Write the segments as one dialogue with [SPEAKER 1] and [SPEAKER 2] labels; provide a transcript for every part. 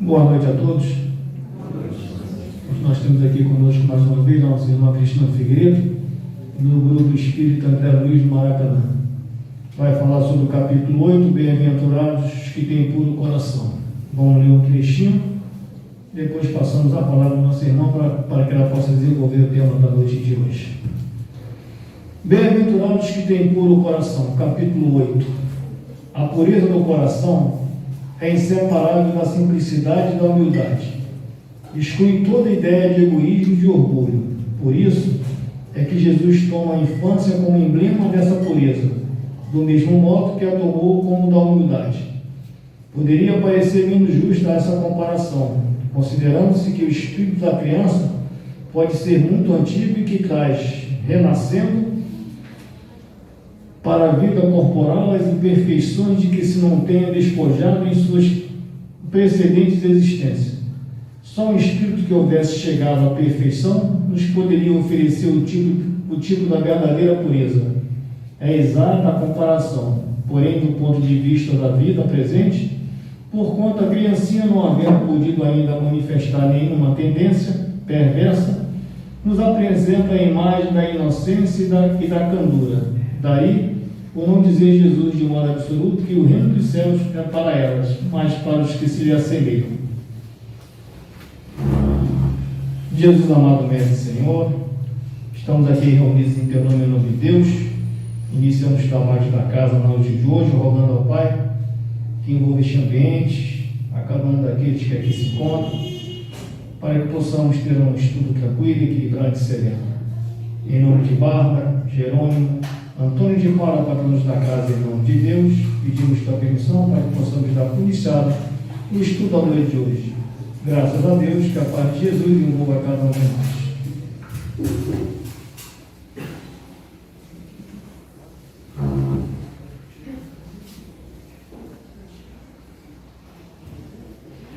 [SPEAKER 1] Boa noite a todos. Nós temos aqui conosco mais uma vez a nossa irmã Cristina Figueiredo, do Grupo Espírita André Luiz do Maracanã. Vai falar sobre o capítulo 8, Bem-aventurados que têm puro coração. Vamos ler um trechinho, depois passamos a palavra à nossa irmã para que ela possa desenvolver o tema da noite de hoje. Bem-aventurados que têm puro coração, capítulo 8. A pureza do coração é inseparável da simplicidade e da humildade. Exclui toda ideia de egoísmo e de orgulho. Por isso é que Jesus toma a infância como emblema dessa pureza, do mesmo modo que a tomou como da humildade. Poderia parecer menos justa essa comparação, considerando-se que o espírito da criança pode ser muito antigo e que traz, renascendo, para a vida corporal as imperfeições de que se não tenha despojado em suas precedentes existências. Só um espírito que houvesse chegado à perfeição nos poderia oferecer o tipo da verdadeira pureza. É exata a comparação, porém, do ponto de vista da vida presente, porquanto a criancinha não havendo podido ainda manifestar nenhuma tendência perversa, nos apresenta a imagem da inocência e da candura. Daí, o não dizer Jesus de modo absoluto que o reino dos céus é para elas, mas para os que se lhe assemelham. Jesus amado Mestre Senhor, estamos aqui reunidos em teu nome, em nome de Deus. Iniciamos os trabalhos da casa na noite de hoje, rogando ao Pai que envolva este ambiente, a cada um daqueles que aqui se encontram, para que possamos ter um estudo tranquilo, equilibrado e sereno. Em nome de Bárbara, Jerônimo, Antônio de Paula, patronos da casa, em nome de Deus, pedimos tua permissão para que possamos dar por iniciado o estudo da noite de hoje. Graças a Deus, que a paz de Jesus envolva cada um de nós.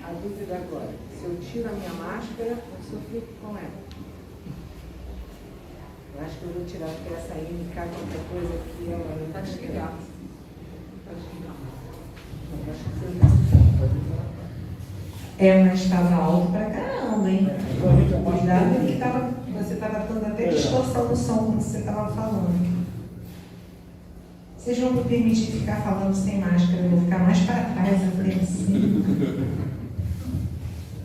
[SPEAKER 2] A dúvida agora, se eu tiro a minha máscara ou se eu fico com ela? Eu acho que eu vou tirar porque essa aí me cai qualquer coisa que ela não está chegando. Mas estava alto pra caramba, hein? Cuidado que você estava dando até distorção no som quando você estava falando. Vocês vão me permitir ficar falando sem máscara, eu vou ficar mais para trás, à frente,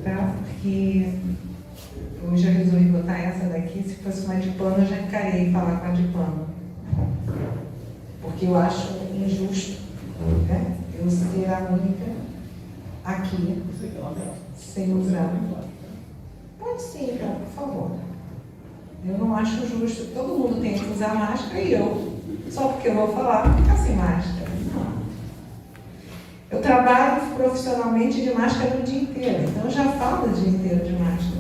[SPEAKER 2] tá? Porque hoje eu resolvi botar essa daqui. Se fosse uma de pano, eu já encarei falar com a de pano. Porque eu acho injusto, né? Eu ser a única aqui, sem usar. Pode sim, então, por favor. Eu não acho justo. Todo mundo tem que usar máscara e eu, só porque eu vou falar, ficar sem máscara. Não. Eu trabalho profissionalmente de máscara o dia inteiro, então eu já falo o dia inteiro de máscara.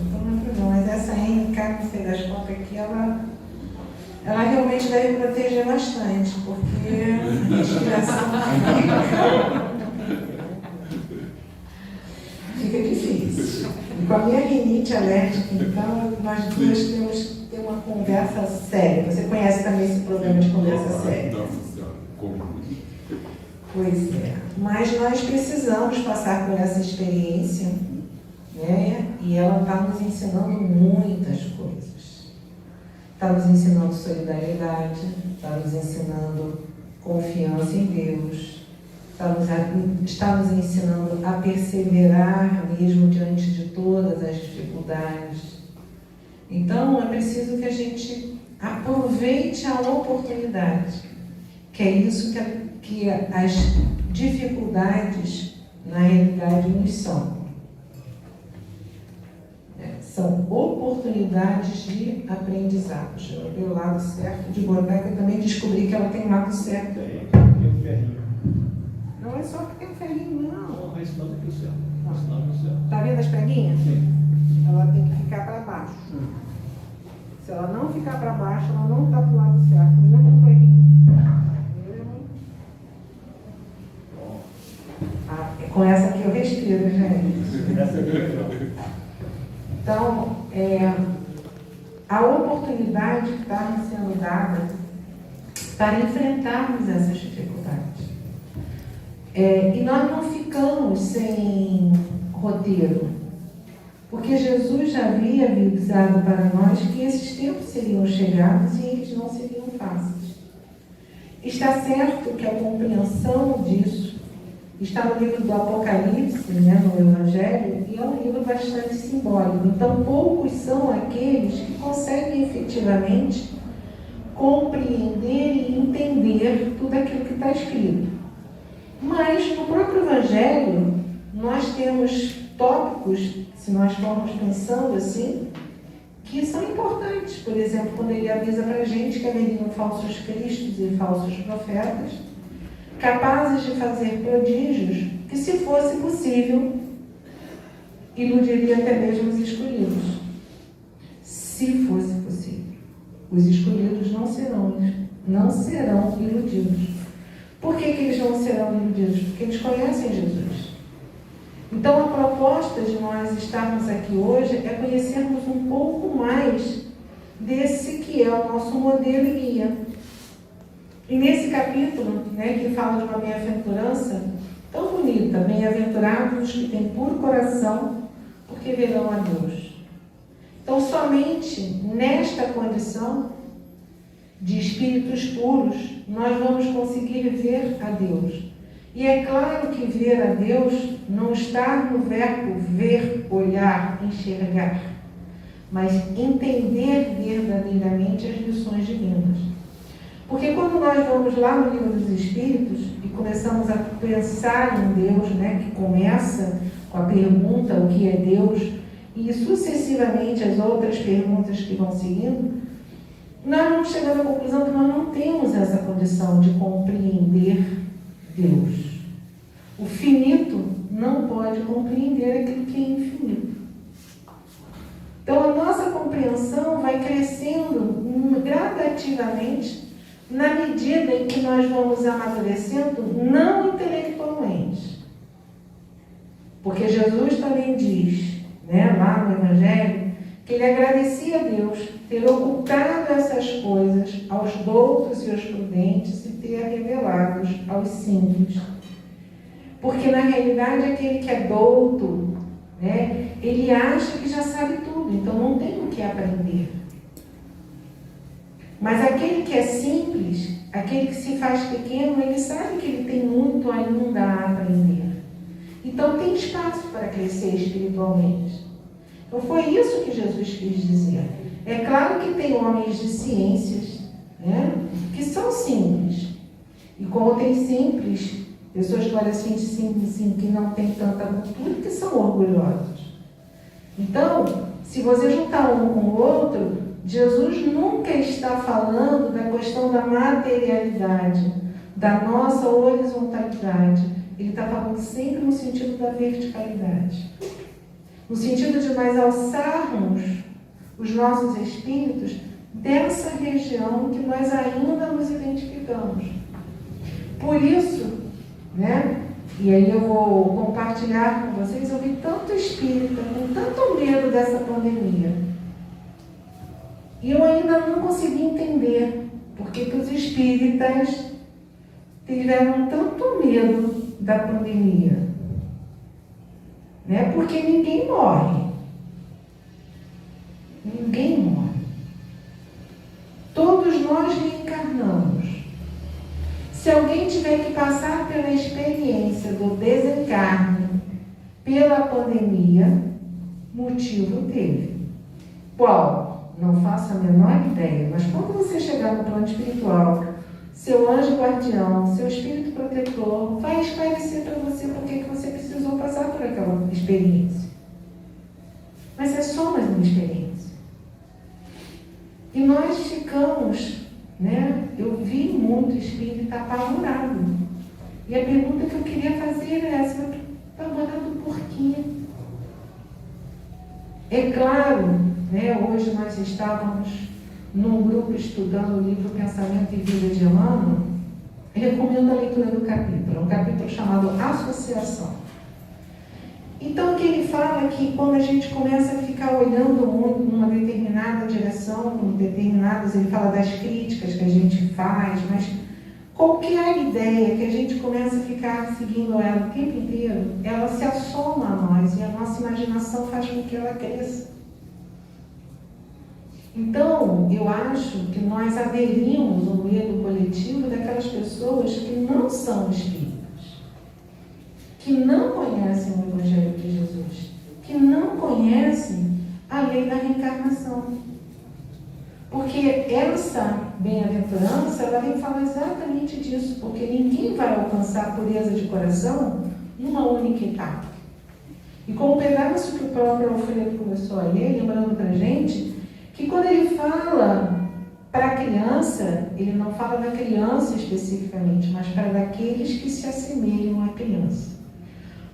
[SPEAKER 2] Mas essa MK, não sei das contas aqui, ela realmente deve proteger bastante, porque a respiração fica difícil. E com a minha rinite alérgica, então, nós duas temos que ter uma conversa séria. Você conhece também esse programa de conversa séria? Pois é. Mas nós precisamos passar por essa experiência, né? E ela está nos ensinando muitas coisas. Está nos ensinando solidariedade, está nos ensinando confiança em Deus, está nos ensinando a perseverar mesmo diante de todas as dificuldades. Então, é preciso que a gente aproveite a oportunidade, que é isso que as dificuldades, na realidade, nos são. São oportunidades de aprendizado. Deixa eu ver o lado certo de botar, que eu também descobri que ela tem o lado certo.
[SPEAKER 1] Tem um ferrinho.
[SPEAKER 2] Não é só que tem um ferrinho, não.
[SPEAKER 1] Não, vai ensinando aqui o céu. Ensinando o céu.
[SPEAKER 2] Tá vendo as preguinhas?
[SPEAKER 1] Sim.
[SPEAKER 2] Ela tem que ficar para baixo. Se ela não ficar para baixo, ela não está para o lado certo. Não é um ferrinho. Com essa aqui eu respiro, gente.
[SPEAKER 1] Essa é bem legal.
[SPEAKER 2] Então, a oportunidade que está nos sendo dada para enfrentarmos essas dificuldades. E nós não ficamos sem roteiro. Porque Jesus já havia avisado para nós que esses tempos seriam chegados e eles não seriam fáceis. Está certo que a compreensão disso está no livro do Apocalipse, né, no Evangelho, e é um livro bastante simbólico. Então, poucos são aqueles que conseguem efetivamente compreender e entender tudo aquilo que está escrito. Mas, no próprio Evangelho, nós temos tópicos, se nós formos pensando assim, que são importantes. Por exemplo, quando ele avisa para a gente que haveriam falsos cristos e falsos profetas, capazes de fazer prodígios que, se fosse possível, iludiria até mesmo os escolhidos. Se fosse possível. Os escolhidos não serão iludidos. Por que eles não serão iludidos? Porque eles conhecem Jesus. Então, a proposta de nós estarmos aqui hoje é conhecermos um pouco mais desse que é o nosso modelo e guia. E nesse capítulo, né, que fala de uma bem-aventurança tão bonita, bem-aventurados os que têm puro coração, porque verão a Deus. Então, somente nesta condição de espíritos puros, nós vamos conseguir ver a Deus. E é claro que ver a Deus não está no verbo ver, olhar, enxergar, mas entender verdadeiramente as lições divinas. Porque quando nós vamos lá no Livro dos Espíritos e começamos a pensar em Deus, né, que começa com a pergunta o que é Deus, e sucessivamente as outras perguntas que vão seguindo, nós vamos chegando à conclusão que nós não temos essa condição de compreender Deus. O finito não pode compreender aquilo que é infinito. Então, a nossa compreensão vai crescendo gradativamente na medida em que nós vamos amadurecendo, não intelectualmente. Porque Jesus também diz, né, lá no Evangelho, que ele agradecia a Deus ter ocultado essas coisas aos doutos e aos prudentes e ter revelado aos simples. Porque, na realidade, aquele que é douto, né, ele acha que já sabe tudo, então não tem o que aprender. Mas aquele que é simples, aquele que se faz pequeno, ele sabe que ele tem muito ainda a aprender. Então tem espaço para crescer espiritualmente. Então foi isso que Jesus quis dizer. É claro que tem homens de ciências, né, que são simples. E como tem simples, pessoas parecem simples, sim, que não têm tanta cultura, que são orgulhosos. Então, se você juntar um com o outro, Jesus nunca está falando da questão da materialidade, da nossa horizontalidade. Ele está falando sempre no sentido da verticalidade. No sentido de nós alçarmos os nossos espíritos dessa região que nós ainda nos identificamos. Por isso, né, e aí eu vou compartilhar com vocês, eu vi tanto espírita, com tanto medo dessa pandemia. E eu ainda não consegui entender por que os espíritas tiveram tanto medo da pandemia. Né? Porque ninguém morre. Ninguém morre. Todos nós reencarnamos. Se alguém tiver que passar pela experiência do desencarne pela pandemia, motivo teve. Qual? Não faço a menor ideia, mas quando você chegar no plano espiritual, seu anjo guardião, seu espírito protetor, vai esclarecer para você por que você precisou passar por aquela experiência. Mas é só mais uma experiência. E nós ficamos, né? Eu vi muito espírito apavorado. E a pergunta que eu queria fazer é essa: apavorado por quê? É claro, né? Hoje nós estávamos num grupo estudando o livro Pensamento e Vida de Emmanuel. Recomendo a leitura do capítulo. É um capítulo chamado Associação. Então, o que ele fala é que quando a gente começa a ficar olhando o mundo numa determinada direção, com determinadas, ele fala das críticas que a gente faz, mas Qualquer ideia que a gente começa a ficar seguindo ela o tempo inteiro, ela se assoma a nós e a nossa imaginação faz com que ela cresça. Então, eu acho que nós aderimos o medo coletivo daquelas pessoas que não são espíritas, que não conhecem o Evangelho de Jesus, que não conhecem a lei da reencarnação. Porque essa bem-aventurança, ela vem falar exatamente disso, porque ninguém vai alcançar a pureza de coração numa única etapa. E com o pedaço que o próprio Alfredo começou a ler, lembrando para a gente, que quando ele fala para a criança, ele não fala da criança especificamente, mas para daqueles que se assemelham à criança.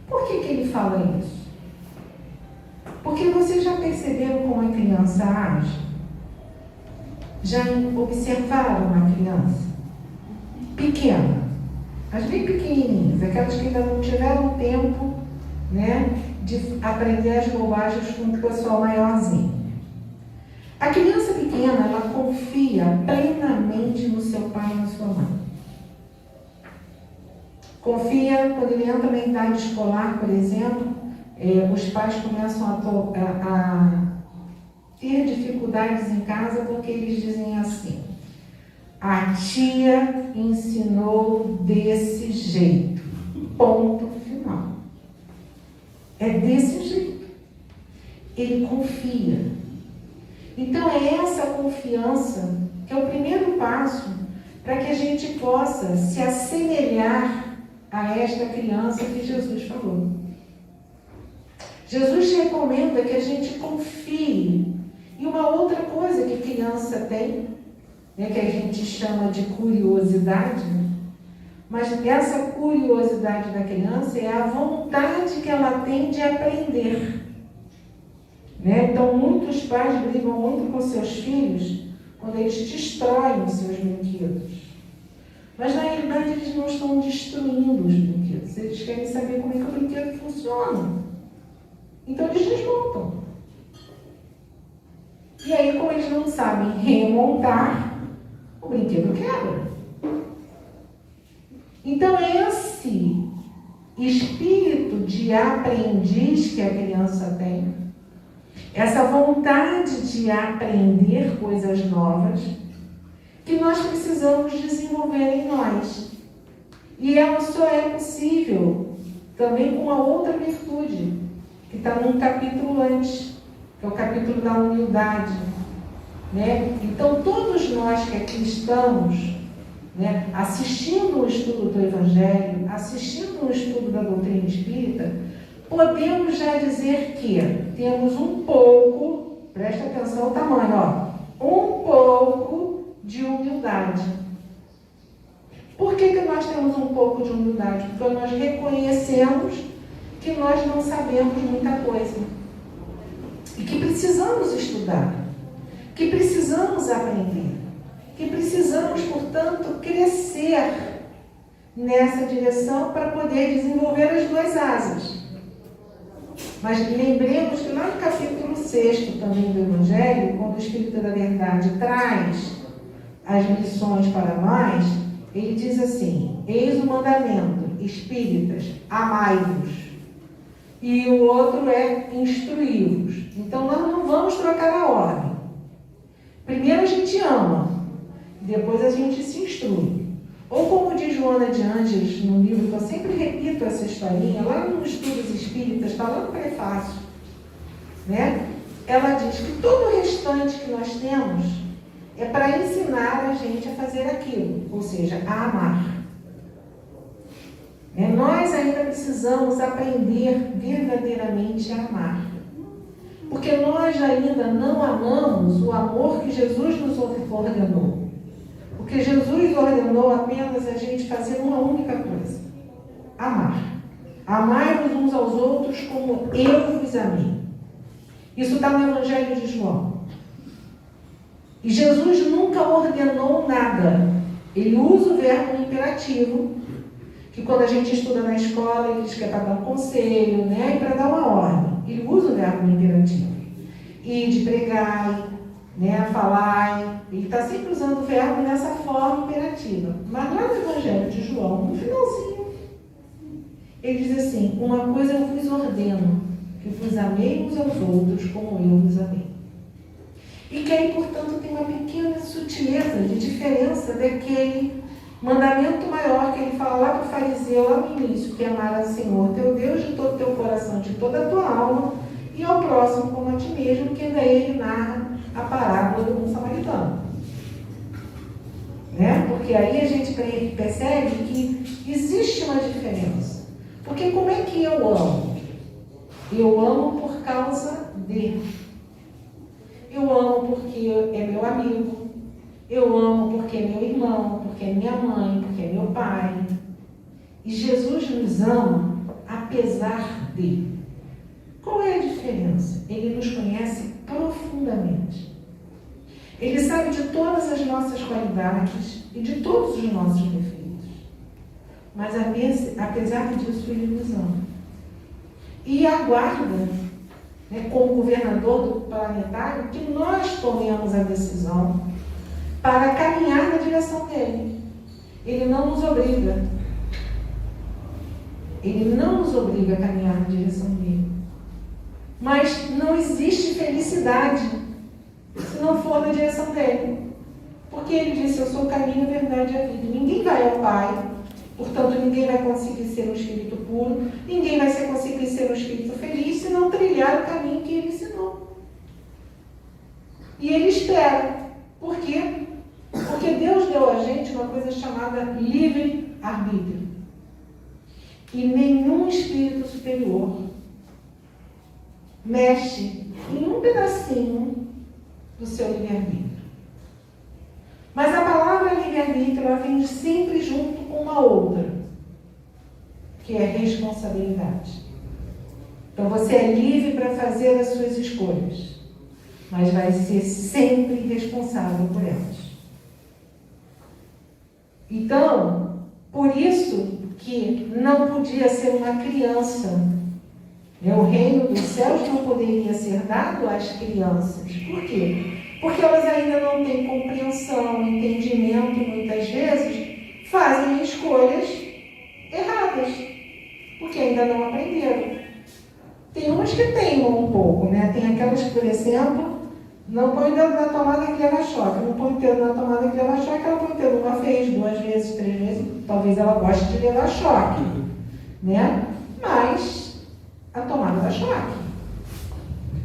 [SPEAKER 2] Por que ele fala isso? Porque vocês já perceberam como a criança age? Já observaram uma criança pequena, as bem pequenininhas, aquelas que ainda não tiveram tempo, né, de aprender as bobagens com o pessoal maiorzinho. A criança pequena, ela confia plenamente no seu pai e na sua mãe. Confia quando ele entra na idade escolar, por exemplo, os pais começam a ter dificuldades em casa porque eles dizem assim: a tia ensinou desse jeito, ponto final. É desse jeito. Ele confia. Então é essa confiança que é o primeiro passo para que a gente possa se assemelhar a esta criança que Jesus falou. Jesus recomenda que a gente confie. E uma outra coisa que a criança tem, né, que a gente chama de curiosidade, mas essa curiosidade da criança é a vontade que ela tem de aprender. Né? Então, muitos pais brigam muito com seus filhos quando eles destroem os seus brinquedos. Mas, na realidade, eles não estão destruindo os brinquedos. Eles querem saber como é que o brinquedo funciona. Então, eles desmontam. E aí, como eles não sabem remontar, o brinquedo quebra. Então, esse espírito de aprendiz que a criança tem, essa vontade de aprender coisas novas, que nós precisamos desenvolver em nós. E ela só é possível também com uma outra virtude, que está num capítulo antes, que é o capítulo da humildade. Né? Então, todos nós que aqui estamos, né, assistindo o estudo do Evangelho, assistindo o estudo da doutrina espírita, podemos já dizer que temos um pouco, presta atenção ao tamanho, ó, um pouco de humildade. Por que nós temos um pouco de humildade? Porque nós reconhecemos que nós não sabemos muita coisa e que precisamos estudar, que precisamos aprender, que precisamos, portanto, crescer nessa direção para poder desenvolver as duas asas. Mas lembremos que lá no capítulo 6 também do Evangelho, quando o Espírito da Verdade traz as lições para nós, ele diz assim: eis o mandamento, espíritas, amai-vos. E o outro é instruí-vos. Então nós não vamos trocar a ordem. Primeiro a gente ama, depois a gente se instrui. Ou como diz Joana de Ângeles, num livro que eu sempre repito essa historinha, lá nos Estudos Espíritas, está lá no prefácio, né? Ela diz que todo o restante que nós temos é para ensinar a gente a fazer aquilo, ou seja, a amar. Nós ainda precisamos aprender verdadeiramente a amar. Porque nós ainda não amamos o amor que Jesus nos ordenou. Porque Jesus ordenou apenas a gente fazer uma única coisa: amar. Amai-vos uns aos outros como eu vos amei. Isso está no Evangelho de João. E Jesus nunca ordenou nada. Ele usa o verbo imperativo, que quando a gente estuda na escola, ele diz que é para dar um conselho, né? E para dar uma ordem. Ele usa o verbo imperativo. Ide, pregai, né, a falar, ele está sempre usando o verbo nessa forma imperativa. Mas lá no Evangelho de João, no finalzinho, ele diz assim: uma coisa eu vos ordeno, que vos amei uns aos outros como eu vos amei. E que aí, portanto, tem uma pequena sutileza de diferença daquele mandamento maior que ele fala lá para o fariseu, lá no início, que é amar ao Senhor teu Deus de todo o teu coração, de toda a tua alma, e ao próximo como a ti mesmo, que daí ele narra a parábola do bom samaritano. Né? Porque aí a gente percebe que existe uma diferença. Porque como é que eu amo? Eu amo por causa de. Eu amo porque é meu amigo. Eu amo porque é meu irmão, porque é minha mãe, porque é meu pai. E Jesus nos ama apesar de. Qual é a diferença? Ele nos conhece profundamente. Ele sabe de todas as nossas qualidades e de todos os nossos defeitos. Mas apesar disso, ele nos ama. E aguarda, né, como governador do planetário, que nós tomemos a decisão para caminhar na direção dele. Ele não nos obriga. Ele não nos obriga a caminhar na direção dele. Mas não existe felicidade se não for na direção dele. Porque ele disse: eu sou o caminho, a verdade e a vida. Ninguém vai ao Pai, portanto ninguém vai conseguir ser um espírito puro, ninguém vai conseguir ser um espírito feliz se não trilhar o caminho que ele ensinou. E ele espera. Por quê? Porque Deus deu a gente uma coisa chamada livre-arbítrio. E nenhum espírito superior mexe em um pedacinho do seu livre-arbítrio. Mas a palavra livre-arbítrio, ela vem sempre junto com uma outra, que é responsabilidade. Então você é livre para fazer as suas escolhas, mas vai ser sempre responsável por elas. Então, por isso que não podia ser uma criança. O reino dos céus não poderia ser dado às crianças. Por quê? Porque elas ainda não têm compreensão, entendimento, muitas vezes, fazem escolhas erradas, porque ainda não aprenderam. Tem umas que teimam um pouco, né? Tem aquelas que, por exemplo, não põe o dedo na tomada que leva choque, não põe o dedo na tomada que leva choque, ela põe o dedo uma vez, 2 vezes, 3 vezes, talvez ela goste de levar choque, né? Mas a tomada dá choque.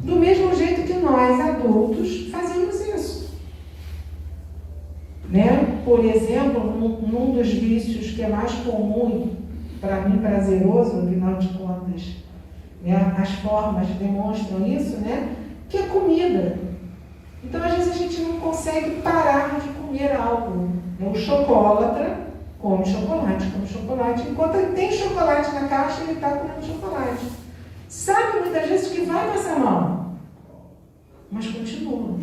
[SPEAKER 2] Do mesmo jeito que nós, adultos, fazemos isso. Né? Por exemplo, num dos vícios que é mais comum, para mim prazeroso, afinal de contas, né? As formas demonstram isso, né? Que é comida. Então, às vezes, a gente não consegue parar de comer algo. O chocolatra come chocolate. Enquanto tem chocolate na caixa, ele está comendo chocolate. Sabe muitas vezes que vai passar mal, mas continua.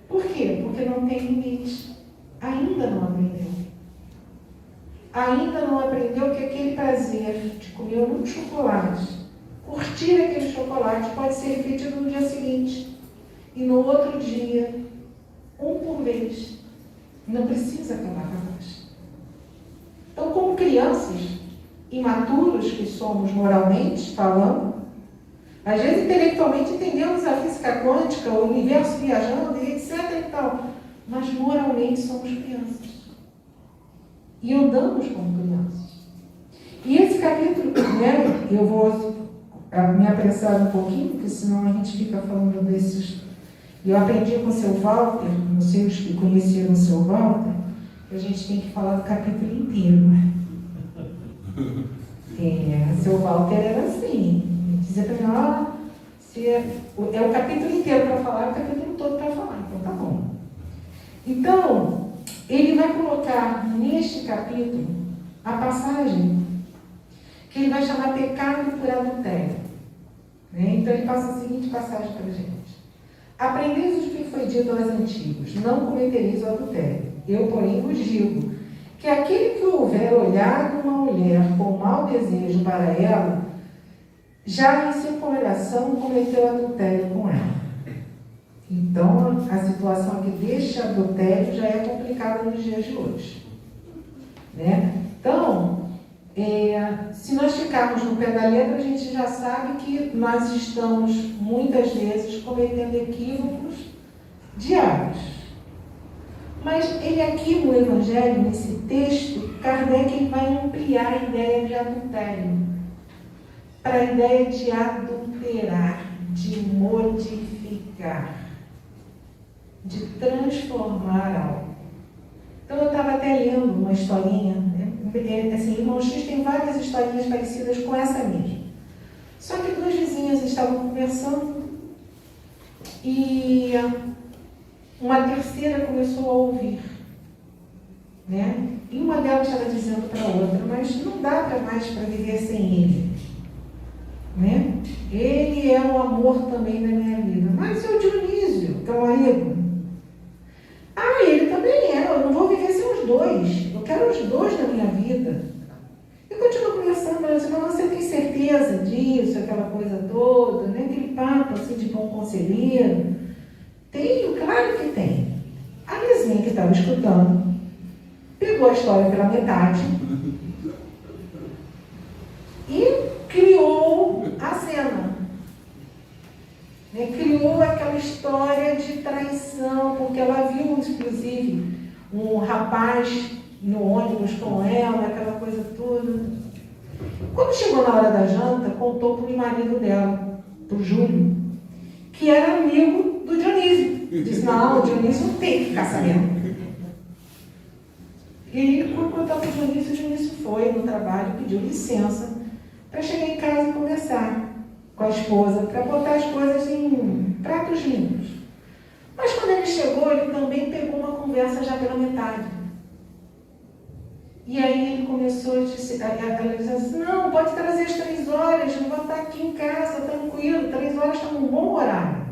[SPEAKER 2] Por quê? Porque não tem limite. Ainda não aprendeu. Ainda não aprendeu que aquele prazer de comer um chocolate, curtir aquele chocolate, pode ser repetido no dia seguinte. E no outro dia, um por vez. Não precisa acabar com a caixa. Então, como crianças imaturos que somos moralmente falando, às vezes intelectualmente entendemos a física quântica, o universo viajando e etc. e tal, mas moralmente somos crianças. E andamos como crianças. E esse capítulo, né, eu vou me apressar um pouquinho, porque senão a gente fica falando desses. Eu aprendi com o seu Walter, não sei os que conheceram o seu Walter, que a gente tem que falar do capítulo inteiro. Seu Walter era assim, dizia para mim, se é o capítulo inteiro para falar, é o capítulo todo para falar, então tá bom. Então, ele vai colocar neste capítulo a passagem que ele vai chamar pecado por adultério. Né? Então, ele passa a seguinte passagem para a gente. Aprendeis o que foi dito aos antigos, não cometereis o adultério. Eu, porém, vos digo que aquele que houver olhado uma mulher com mau desejo para ela, já em seu coração cometeu adultério com ela. Então, a situação aqui deste adultério já é complicada nos dias de hoje. Né? Então, se nós ficarmos no pé da letra, a gente já sabe que nós estamos, muitas vezes, cometendo equívocos diários. Mas ele aqui no Evangelho, nesse texto, Kardec ele vai ampliar a ideia de adultério para a ideia de adulterar, de modificar, de transformar algo. Então, eu estava até lendo uma historinha, né? Assim, Irmão X tem várias historinhas parecidas com essa mesma. Só que duas vizinhas estavam conversando e uma terceira começou a ouvir, né? E uma delas estava dizendo para a outra, mas não dá mais para viver sem ele, né? Ele é o amor também da minha vida. Mas o Dionísio, que é o marido, ele também é, eu não vou viver sem os dois, eu quero os dois na minha vida. E continuo conversando, ela disse, mas você tem certeza disso, aquela coisa toda, né? Aquele papo assim de bom conselheiro. Tenho, claro que tem. A vizinha que estava escutando pegou a história pela metade e criou a cena. Né? Criou aquela história de traição, porque ela viu, inclusive, um rapaz no ônibus com ela, aquela coisa toda. Quando chegou na hora da janta, contou para o marido dela, para o Júlio, que era amigo do Dionísio. Disse, não, o Dionísio não tem que ficar sabendo. E quando contou para o Dionísio foi no trabalho, pediu licença para chegar em casa e conversar com a esposa, para botar as coisas em pratos limpos. Mas quando ele chegou, ele também pegou uma conversa já pela metade. E aí ele começou a dizer assim, não, pode trazer às 3 horas, eu vou estar aqui em casa, tranquilo, 3 horas está num bom horário.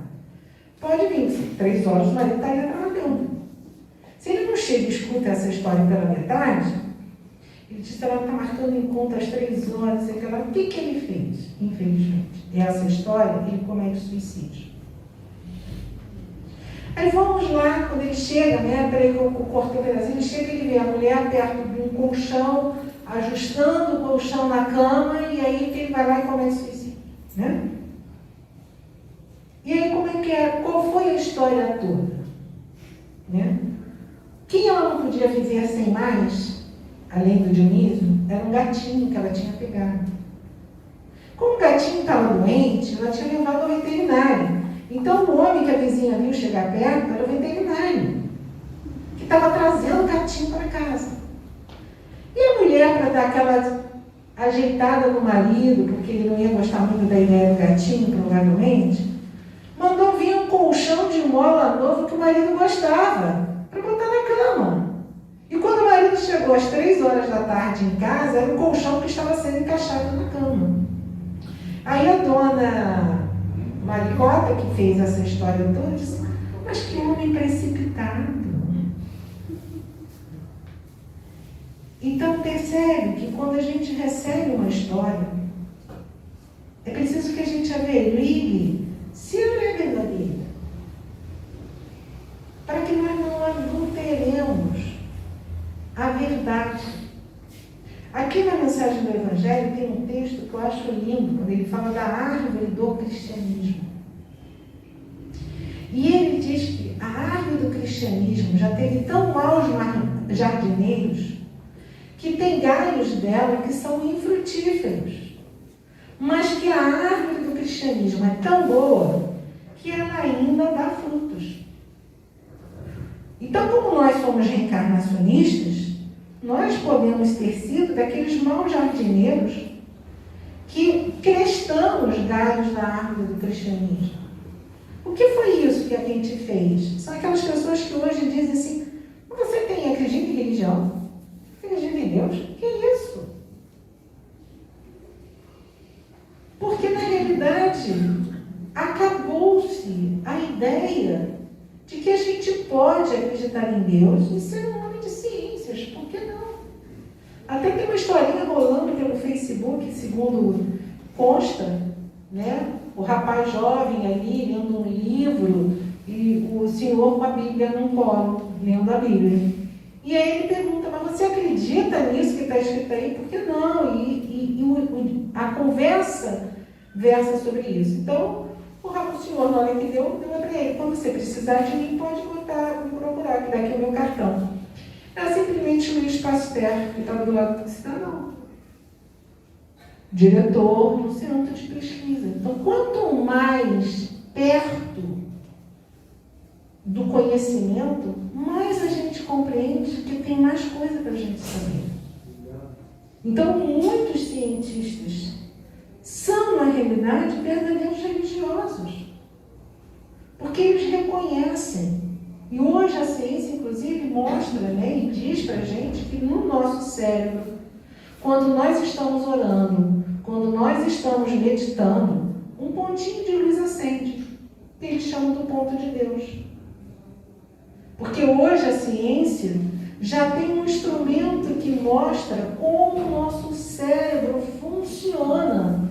[SPEAKER 2] Pode vir, 3 horas o marido está aí trabalhando. Se ele não chega e escuta essa história pela metade, ele disse, ela está marcando encontro às 3 horas, o que ele fez? Infelizmente, essa história, ele comete suicídio. Aí vamos lá, quando ele chega, né? Peraí que eu cortei um pedacinho, ele chega e ele vê a mulher perto de um colchão, ajustando o colchão na cama, e aí ele vai lá e comete suicídio, né? E aí como é que é? Qual foi a história toda? Né? Quem ela não podia viver sem mais, além do Dionísio, era um gatinho que ela tinha pegado. Como o gatinho estava doente, ela tinha levado ao veterinário. Então, o homem que a vizinha viu chegar perto era o veterinário, que estava trazendo o gatinho para casa. E a mulher, para dar aquela ajeitada no marido, porque ele não ia gostar muito da ideia do gatinho, provavelmente, mandou vir um colchão de mola novo que o marido gostava, para botar na cama. E quando o marido chegou às 3 horas da tarde em casa, era um colchão que estava sendo encaixado na cama. Aí a dona Maricota, que fez essa história toda, disse, mas que homem precipitado. Então percebe que quando a gente recebe uma história, é preciso que a gente averigüe se ela é verdadeira, para que nós não adulteremos a verdade. Aqui na mensagem do Evangelho tem um texto que eu acho lindo, quando ele fala da árvore do cristianismo. E ele diz que a árvore do cristianismo já teve tão maus jardineiros que tem galhos dela que são infrutíferos. Mas que a árvore do cristianismo é tão boa que ela ainda dá frutos. Então, como nós somos reencarnacionistas, nós podemos ter sido daqueles maus jardineiros que crestamos os galhos da árvore do cristianismo. O que foi isso que a gente fez? São aquelas pessoas que hoje dizem assim, você acredita em religião? Acredita em Deus? Que isso? Porque, na realidade, acabou-se a ideia de que a gente pode acreditar em Deus e ser um homem de ciências. Por que não? Até tem uma historinha rolando pelo Facebook, segundo consta, né? O rapaz jovem ali, lendo um livro e o senhor com a Bíblia num colo, lendo a Bíblia. E aí ele pergunta, mas você acredita nisso que está escrito aí? Por que não? A conversa versa sobre isso. Então, o senhor, na hora que deu para ele, quando você precisar de mim, pode botar, me procurar, que daqui é o meu cartão. Era simplesmente Luiz Pasteur, que estava do lado do cidadão. Diretor do centro de pesquisa. Então, quanto mais perto do conhecimento, mais a gente compreende que tem mais coisa para a gente saber. Então, muitos cientistas são, na realidade, verdadeiros religiosos. Porque eles reconhecem. E hoje a ciência, inclusive, mostra, né, e diz para a gente que no nosso cérebro, quando nós estamos orando, quando nós estamos meditando, um pontinho de luz acende, que eles chamam do ponto de Deus. Porque hoje a ciência já tem um instrumento que mostra como o nosso cérebro funciona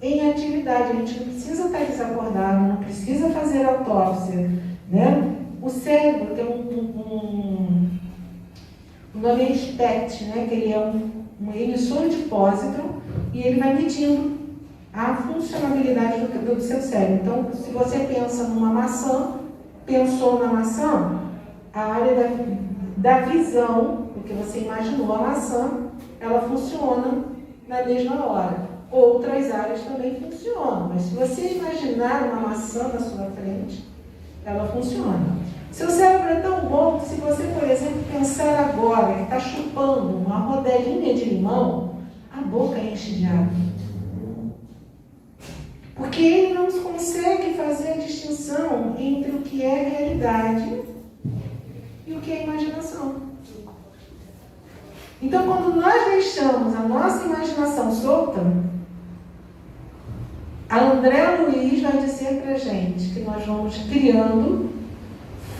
[SPEAKER 2] em atividade. A gente não precisa estar desacordado, não precisa fazer autópsia, né? O cérebro tem o nome é SPECT, né? Que ele é um emissor de pósitron e ele vai medindo a funcionalidade do seu cérebro. Então, se você pensa numa maçã, pensou na maçã, a área da visão, porque você imaginou a maçã, ela funciona na mesma hora. Outras áreas também funcionam, mas se você imaginar uma maçã na sua frente, ela funciona. Seu cérebro é tão bom que se você, por exemplo, pensar agora que está chupando uma rodelinha de limão, a boca enche de água. Porque ele não consegue fazer a distinção entre o que é realidade e o que é imaginação. Então, quando nós deixamos a nossa imaginação solta, a André Luiz vai dizer para a gente que nós vamos criando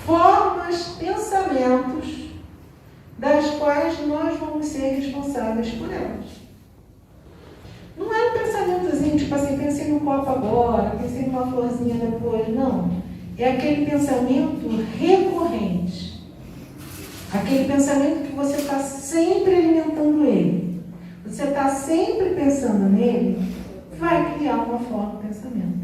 [SPEAKER 2] formas, pensamentos, das quais nós vamos ser responsáveis por elas. Não é um pensamentozinho, tipo assim, pensei num copo agora, pensei numa florzinha depois, não. É aquele pensamento recorrente. Aquele pensamento que você está sempre alimentando ele. Você está sempre pensando nele, vai criar uma forma de pensamento.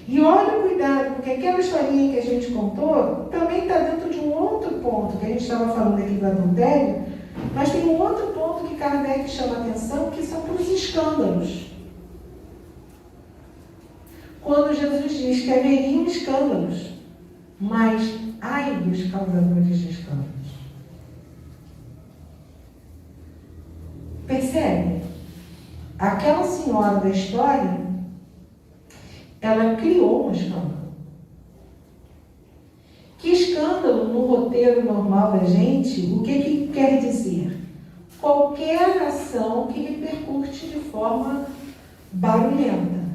[SPEAKER 2] E olha o cuidado, porque aquela historinha que a gente contou também está dentro de um outro ponto, que a gente estava falando aqui do adultério, mas tem um outro ponto que Kardec chama a atenção, que são para os escândalos. Quando Jesus diz que haveriam escândalos, mas ai dos causadores de escândalos. Percebe? Aquela senhora da história, ela criou um escândalo. Que escândalo no roteiro normal da gente, o que quer dizer? Qualquer ação que repercute de forma barulhenta.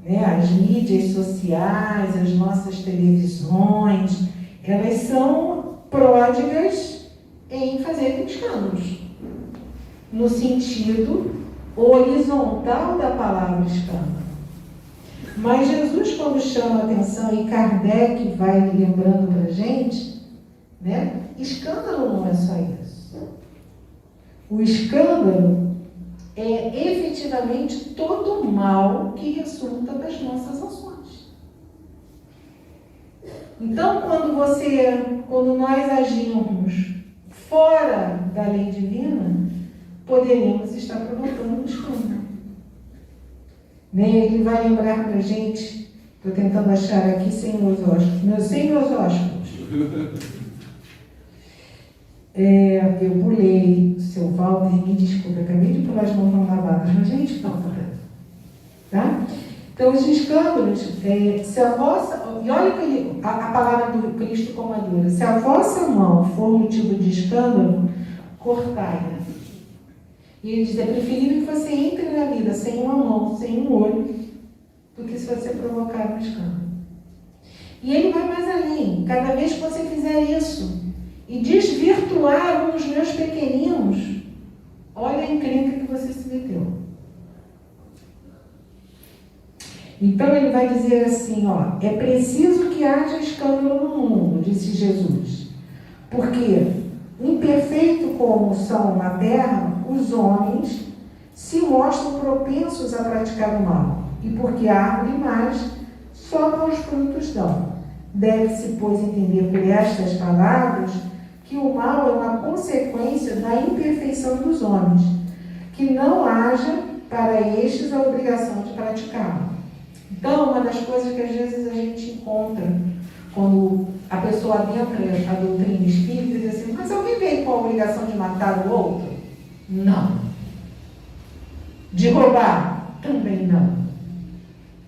[SPEAKER 2] Né? As mídias sociais, as nossas televisões, elas são pródigas em fazer escândalos. No sentido horizontal da palavra escândalo. Mas Jesus, quando chama a atenção, e Kardec vai lembrando para a gente, né? Escândalo não é só isso. O escândalo é efetivamente todo o mal que resulta das nossas ações. Então, quando nós agimos fora da lei divina, poderíamos estar provocando um escândalo. Ele vai lembrar para a gente, estou tentando achar aqui sem meus ósculos. Eu pulei, seu Walter, me desculpe, acabei de pular as mãos não lavadas, mas a gente fala, tá? Então, os escândalos, se a vossa, e olha a palavra do Cristo como a dura, se a vossa mão for motivo de escândalo, cortai-a. E ele diz, é preferível que você entre na vida sem uma mão, sem um olho, do que se você provocar um escândalo. E ele vai mais além. Cada vez que você fizer isso e desvirtuar um dos meus pequeninos, olha a encrenca que você se meteu. Então ele vai dizer assim, ó, é preciso que haja escândalo no mundo, disse Jesus, porque imperfeito como são na terra, os homens se mostram propensos a praticar o mal, e porque a árvore mais só maus frutos dão. Deve-se, pois, entender por estas palavras que o mal é uma consequência da imperfeição dos homens, que não haja para estes a obrigação de praticá-lo. Então, uma das coisas que às vezes a gente encontra quando a pessoa adentra a doutrina espírita diz assim, mas alguém veio com a obrigação de matar o outro? Não. De roubar? Também não.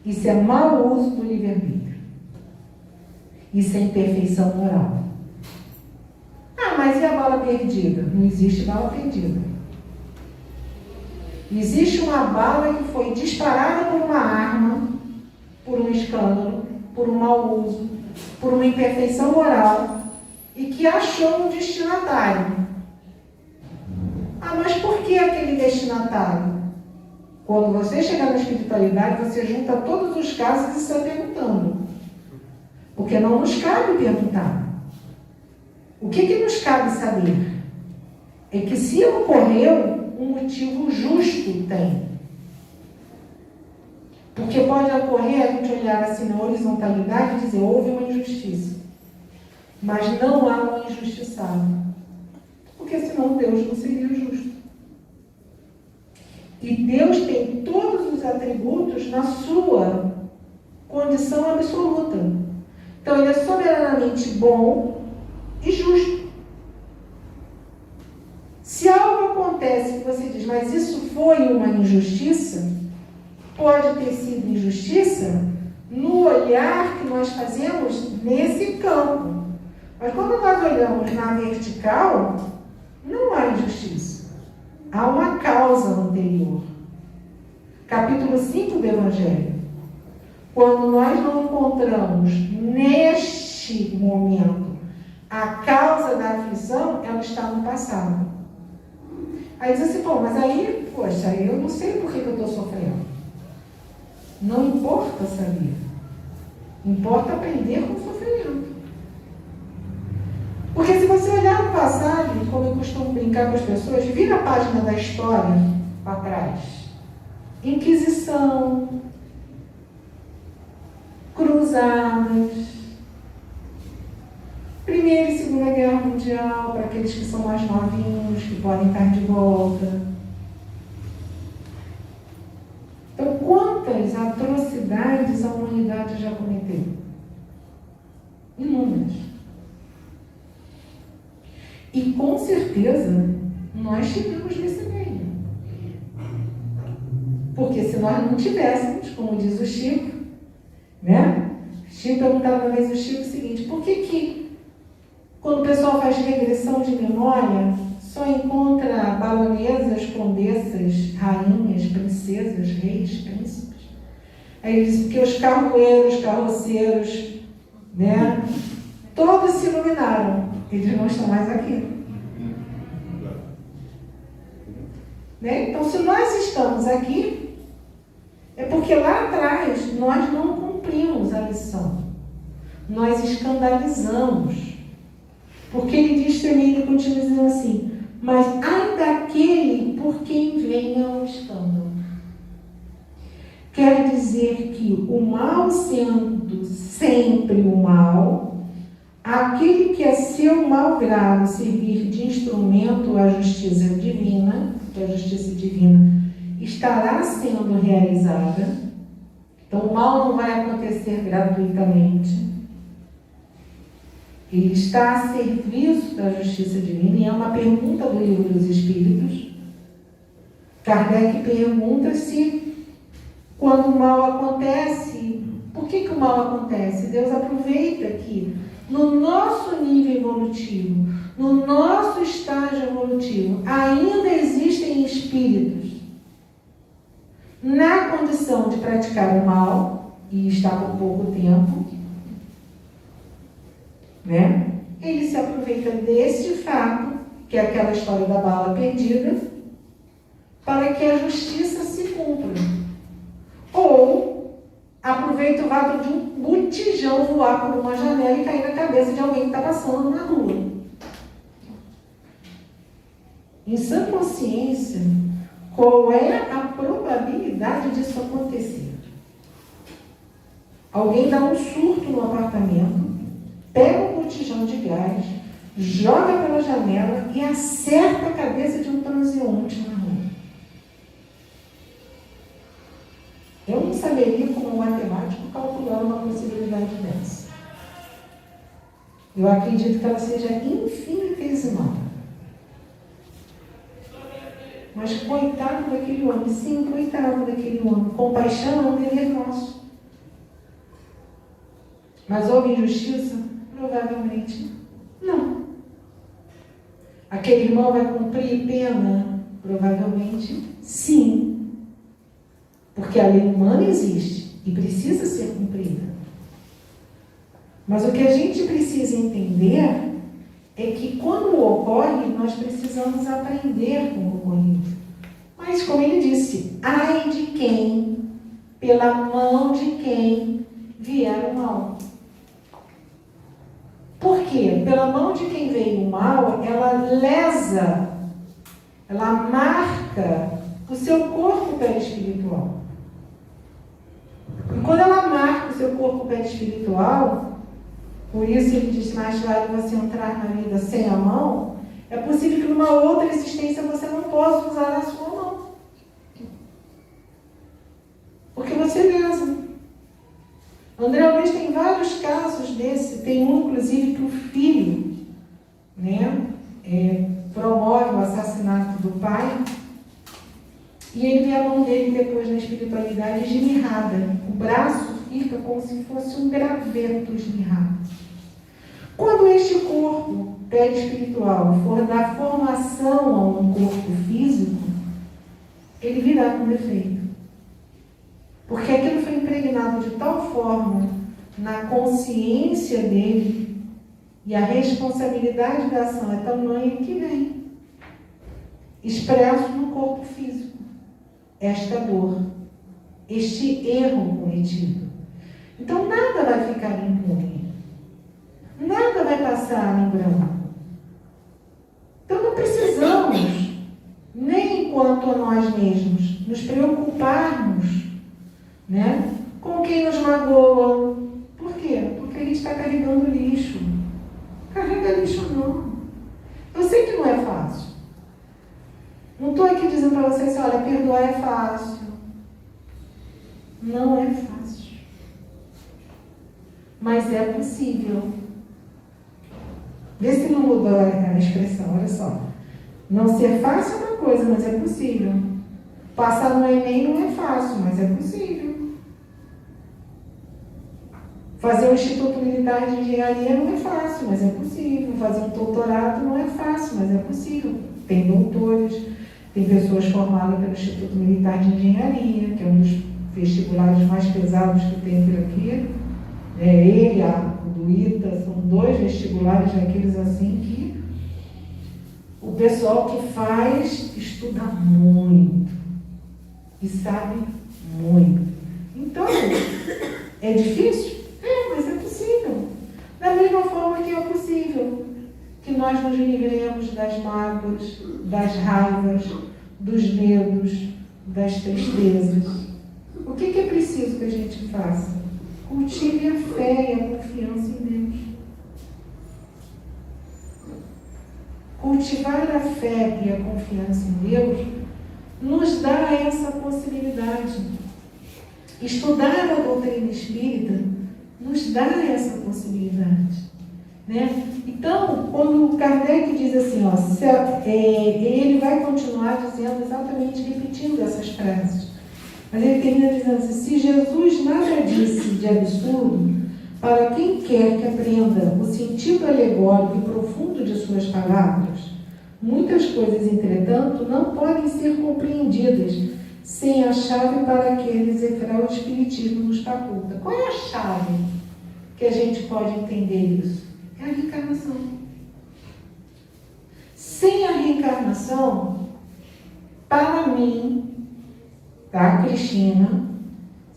[SPEAKER 2] Isso é mau uso do livre-arbítrio. Isso é imperfeição moral. Ah, mas e a bala perdida? Não existe bala perdida. Existe uma bala que foi disparada por uma arma, por um escândalo, por um mau uso, por uma imperfeição moral e que achou um destinatário. Ah, mas por que aquele destinatário? Quando você chegar na espiritualidade, você junta todos os casos e está perguntando. Porque não nos cabe perguntar. O que nos cabe saber? É que se ocorreu, um motivo justo tem. Porque pode ocorrer a gente olhar assim na horizontalidade e dizer, houve uma injustiça. Mas não há um injustiçado. Porque senão Deus não seria justo. E Deus tem todos os atributos na sua condição absoluta. Então ele é soberanamente bom e justo. Se algo acontece que você diz, mas isso foi uma injustiça, pode ter sido injustiça no olhar que nós fazemos nesse campo. Mas quando nós olhamos na vertical, não há injustiça. Há uma causa anterior. Capítulo 5 do Evangelho. Quando nós não encontramos neste momento a causa da aflição, ela está no passado. Aí diz assim, pô, mas aí, poxa, eu não sei por que eu estou sofrendo. Não importa saber. Importa aprender com o sofrimento. Porque se você olhar no passado, como eu costumo brincar com as pessoas, vira a página da história para trás. Inquisição, cruzadas, Primeira e Segunda Guerra Mundial, para aqueles que são mais novinhos, que podem estar de volta. Então, quantas atrocidades a humanidade já cometeu? Inúmeras. E com certeza nós tivemos nesse meio. Porque se nós não tivéssemos, como diz o Chico, né? Chico perguntava uma vez ao Chico o seguinte, por que quando o pessoal faz regressão de memória, só encontra baronesas, condessas, rainhas, princesas, reis, príncipes? Aí ele diz, porque os carroeiros, carroceiros, né? Todos se iluminaram. Eles não estão mais aqui. Né? Então, se nós estamos aqui, é porque lá atrás nós não cumprimos a lição. Nós escandalizamos. Porque ele diz também, ele continua dizendo assim, mas ai daquele por quem venha o escândalo. Quer dizer que o mal sendo sempre o mal, aquele que a seu mau grado servir de instrumento à justiça divina, que a justiça divina estará sendo realizada. Então o mal não vai acontecer gratuitamente. Ele está a serviço da justiça divina, e é uma pergunta do Livro dos Espíritos. Kardec pergunta se, quando o mal acontece, por que o mal acontece? Deus aproveita que, no nosso nível evolutivo, no nosso estágio evolutivo, ainda existem espíritos na condição de praticar o mal, e está por pouco tempo, né? Ele se aproveita deste fato, que é aquela história da bala perdida, para que a justiça se cumpra. Ou a fato de um botijão voar por uma janela e cair na cabeça de alguém que está passando na rua. Em sã consciência, qual é a probabilidade disso acontecer? Alguém dá um surto no apartamento, pega um botijão de gás, joga pela janela e acerta a cabeça de um transeunte na rua. Eu não saberia, como matemático, calcular uma possibilidade dessa. Eu acredito que ela seja infinitesimal. Mas coitado daquele homem, sim, coitado daquele homem. Compaixão é um dever nosso. Mas houve injustiça? Provavelmente não. Aquele irmão vai cumprir pena? Provavelmente sim. Porque a lei humana existe e precisa ser cumprida. Mas o que a gente precisa entender é que quando ocorre, nós precisamos aprender com o ocorrido. Mas, como ele disse, ai de quem, pela mão de quem vier o mal. Por quê? Pela mão de quem veio o mal, ela lesa, ela marca o seu corpo perispiritual. E quando ela marca o seu corpo perispiritual, por isso ele diz, mais vale você entrar na vida sem a mão, é possível que numa outra existência você não possa usar a sua mão. Porque você lesa. André Luiz tem vários casos desse, tem um inclusive que o filho, promove o assassinato do pai, e ele vê a mão dele depois na espiritualidade esmirrada. O braço fica como se fosse um graveto esmirrado. Quando este corpo perispiritual for dar formação a um corpo físico, ele virá com defeito. Porque aquilo foi impregnado de tal forma na consciência dele, e a responsabilidade da ação é tamanha que vem expresso no corpo físico. Esta dor, este erro cometido. Então nada vai ficar impune. Nada vai passar em branco. Então não precisamos, nem enquanto a nós mesmos, nos preocuparmos, com quem nos magoa. Por quê? Porque a gente está carregando lixo. Carrega lixo não. Eu sei que não é fácil. Não estou aqui dizendo para vocês, olha, perdoar é fácil. Não é fácil. Mas é possível. Vê se não mudou a expressão, olha só. Não ser fácil é uma coisa, mas é possível. Passar no Enem não é fácil, mas é possível. Fazer um Instituto Militar de Engenharia não é fácil, mas é possível. Fazer um doutorado não é fácil, mas é possível. Tem doutores, tem pessoas formadas pelo Instituto Militar de Engenharia, que é um dos vestibulares mais pesados que tem por aqui. Ele, o do ITA, são 2 vestibulares daqueles assim que o pessoal que faz estuda muito e sabe muito. Então, é difícil? Mas é possível. Da mesma forma que é possível que nós nos livremos das mágoas, das raivas, dos medos, das tristezas. O que é preciso que a gente faça? Cultive a fé e a confiança em Deus. Cultivar a fé e a confiança em Deus nos dá essa possibilidade. Estudar a doutrina espírita nos dá essa possibilidade. Então, quando Kardec diz assim, ele vai continuar dizendo exatamente, repetindo essas frases. Mas ele termina dizendo assim, se Jesus nada disse de absurdo, para quem quer que aprenda o sentido alegórico e profundo de suas palavras, muitas coisas, entretanto, não podem ser compreendidas sem a chave para que o Espiritismo nos faculta. Qual é a chave que a gente pode entender isso? É a reencarnação. Sem a reencarnação, para mim, tá, Cristina,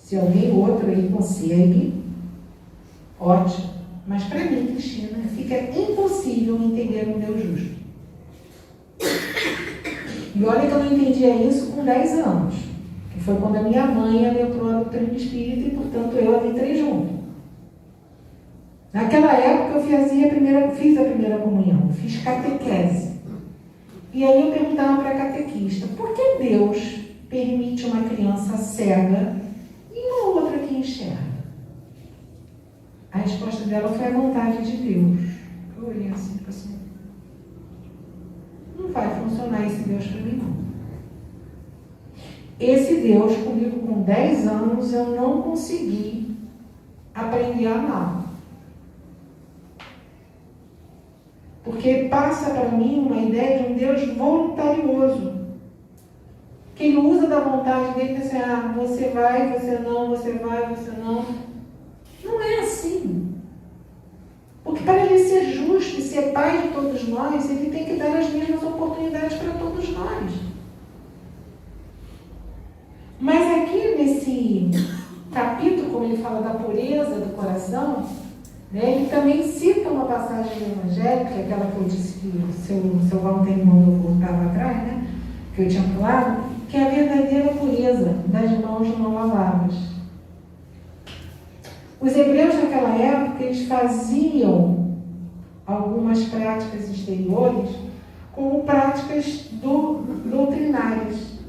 [SPEAKER 2] Se alguém outro aí consegue, ótimo. Mas para mim, Cristina, fica impossível entender um Deus justo. E olha que eu não entendia isso com 10 anos. Que foi quando a minha mãe adentrou a doutrina espírita e, portanto, eu adentrei junto. Naquela época eu fiz a primeira comunhão, fiz catequese. E aí eu perguntava para a catequista, por que Deus permite uma criança cega e uma outra que enxerga? A resposta dela foi a vontade de Deus. Eu olhei assim, não vai funcionar esse Deus para mim, não. Esse Deus, comigo com 10 anos, eu não consegui aprender a amar. Porque passa para mim uma ideia de um Deus voluntarioso. Que ele usa da vontade dele e diz assim, você vai, você não, você vai, você não. Não é assim. Porque para ele ser justo e ser pai de todos nós, ele tem que dar as mesmas oportunidades para todos nós. Mas aqui nesse capítulo, como ele fala da pureza do coração, né, ele também cita uma passagem do Evangelho, que é aquela que eu disse que o seu Walter mandou voltar atrás, né, que eu tinha falado, que é a verdadeira pureza das mãos não lavadas. Os hebreus naquela época, eles faziam algumas práticas exteriores como práticas doutrinárias.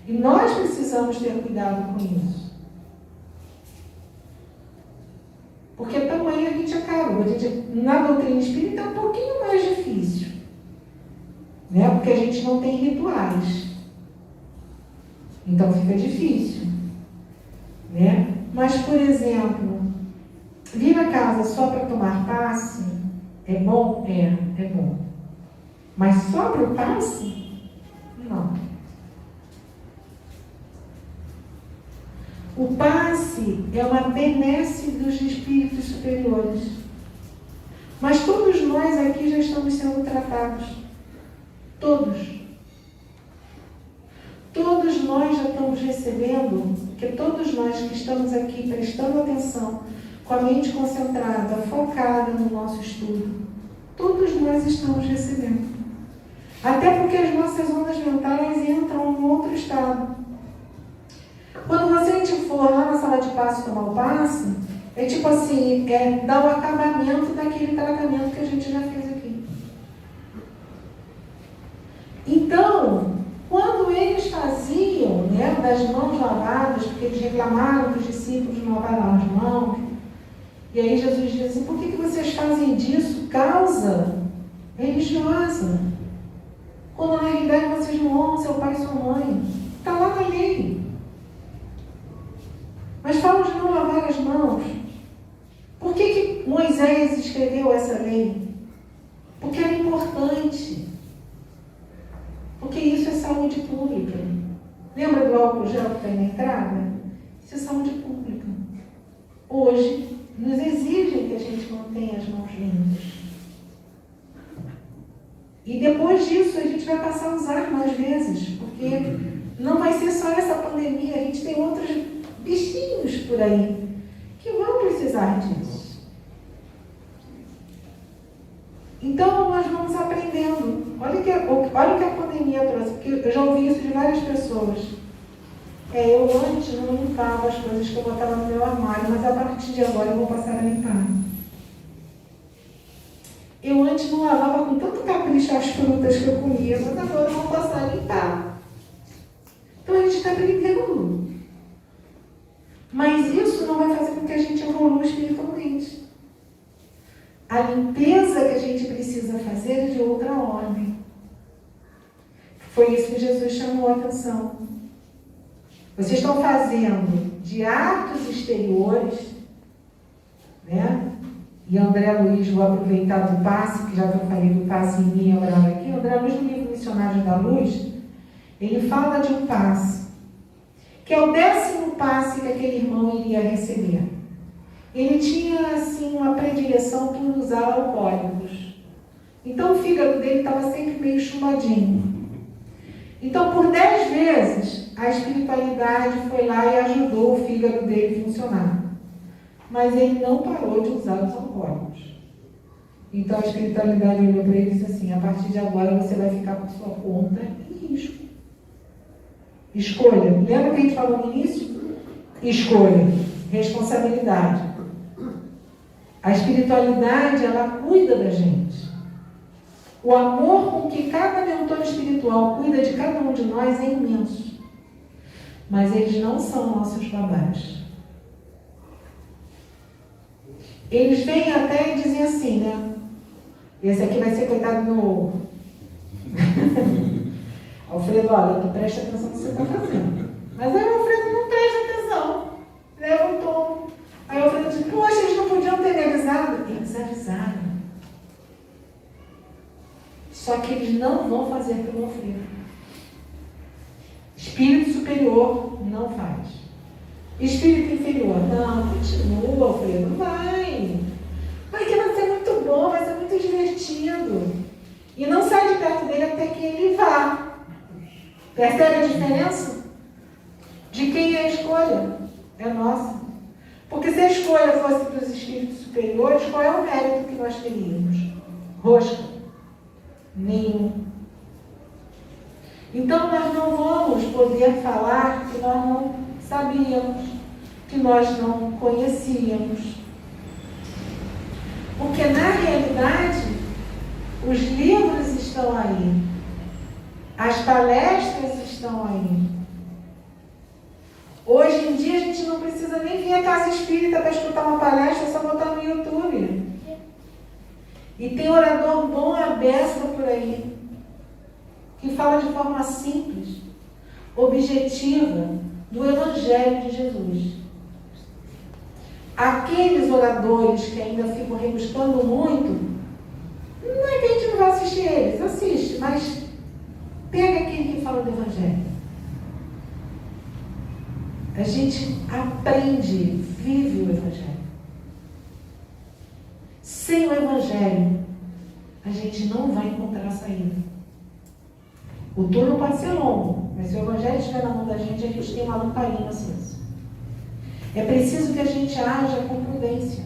[SPEAKER 2] E nós precisamos ter cuidado com isso. Porque também a gente acaba, na doutrina espírita é um pouquinho mais difícil. Né? Porque a gente não tem rituais. Então fica difícil. Né? Mas, por exemplo, vir a casa só para tomar passe é bom? É bom. Mas só para o passe? Não. O passe é uma benesse dos espíritos superiores. Mas todos nós aqui já estamos sendo tratados. Todos. Todos nós já estamos recebendo, porque todos nós que estamos aqui prestando atenção, com a mente concentrada, focada no nosso estudo, todos nós estamos recebendo. Até porque as nossas ondas mentais entram em outro estado. Quando você for lá na sala de passe tomar o passe, é tipo assim, dar o acabamento daquele tratamento que a gente já fez aqui. Então, quando eles faziam, né, das mãos lavadas, porque eles reclamaram que os discípulos não lavaram as mãos, e aí Jesus diz assim, por que vocês fazem disso causa religiosa? Quando na realidade vocês não honram seu pai e sua mãe. Está lá na lei. Mas falam de não lavar as mãos. Por que Moisés escreveu essa lei? Porque era importante. Porque isso é saúde pública. Lembra do álcool gel que está aí na entrada? Isso é saúde pública. Hoje, nos exigem que a gente mantenha as mãos limpas. E depois disso, a gente vai passar a usar mais vezes. Porque não vai ser só essa pandemia. A gente tem outros bichinhos por aí que vão precisar disso. Então, nós vamos aprendendo. Olha o que a pandemia trouxe, porque eu já ouvi isso de várias pessoas. Eu antes não limpava as coisas que eu botava no meu armário, mas a partir de agora eu vou passar a limpar. Eu antes não lavava com tanto capricho as frutas que eu comia, mas agora eu vou passar a limpar. Então a gente está aprendendo. Mas isso não vai fazer com que a gente evolua espiritualmente. A limpeza que a gente precisa fazer é de outra ordem. Foi isso que Jesus chamou a atenção. Vocês estão fazendo de atos exteriores, né? E André Luiz, vou aproveitar do passe, que já que eu falei do passe em mim, agora aqui, André Luiz, no livro Missionários da Luz, ele fala de um passe, que é o 10º passe que aquele irmão iria receber. Ele tinha, assim, uma predileção por usar alcoólicos. Então, o fígado dele estava sempre meio chumbadinho. Então, por 10 vezes, a espiritualidade foi lá e ajudou o fígado dele a funcionar. Mas ele não parou de usar os alcoólicos. Então a espiritualidade olhou para ele e disse assim: a partir de agora você vai ficar por sua conta e risco. Escolha. Lembra que a gente falou no início? Escolha. Responsabilidade. A espiritualidade, ela cuida da gente. O amor com que cada mentor espiritual cuida de cada um de nós é imenso. Mas eles não são nossos babás. Eles vêm até e dizem assim, né? Esse aqui vai ser coitado do meu Alfredo, olha, tu presta atenção no que você está fazendo. Mas aí o Alfredo não presta atenção. Leva um tom. Aí o Alfredo diz, poxa, eles não podiam ter me avisado. Eles avisaram. Só que eles não vão fazer pelo Alfredo. Espírito superior não faz. Espírito inferior, não, continua, Alfredo, vai. Vai que vai ser muito bom, vai ser muito divertido. E não sai de perto dele até que ele vá. Percebe a diferença? De quem é a escolha? É nossa. Porque se a escolha fosse dos espíritos superiores, qual é o mérito que nós teríamos? Rosca. Nenhum. Então nós não vamos poder falar que nós não sabíamos, que nós não conhecíamos. Porque na realidade, os livros estão aí, as palestras estão aí. Hoje em dia a gente não precisa nem vir à casa espírita para escutar uma palestra, é só botar no YouTube. E tem orador bom a beça por aí, que fala de forma simples, objetiva, do Evangelho de Jesus. Aqueles oradores que ainda ficam rebuscando muito, não é que a gente não vai assistir eles, assiste, mas pega aquele que fala do Evangelho. A gente aprende, vive o Evangelho. Sem o Evangelho, a gente não vai encontrar a saída. O turno pode ser longo, mas se o Evangelho estiver na mão da gente, a gente tem uma lamparina acesa. É preciso que a gente haja com prudência.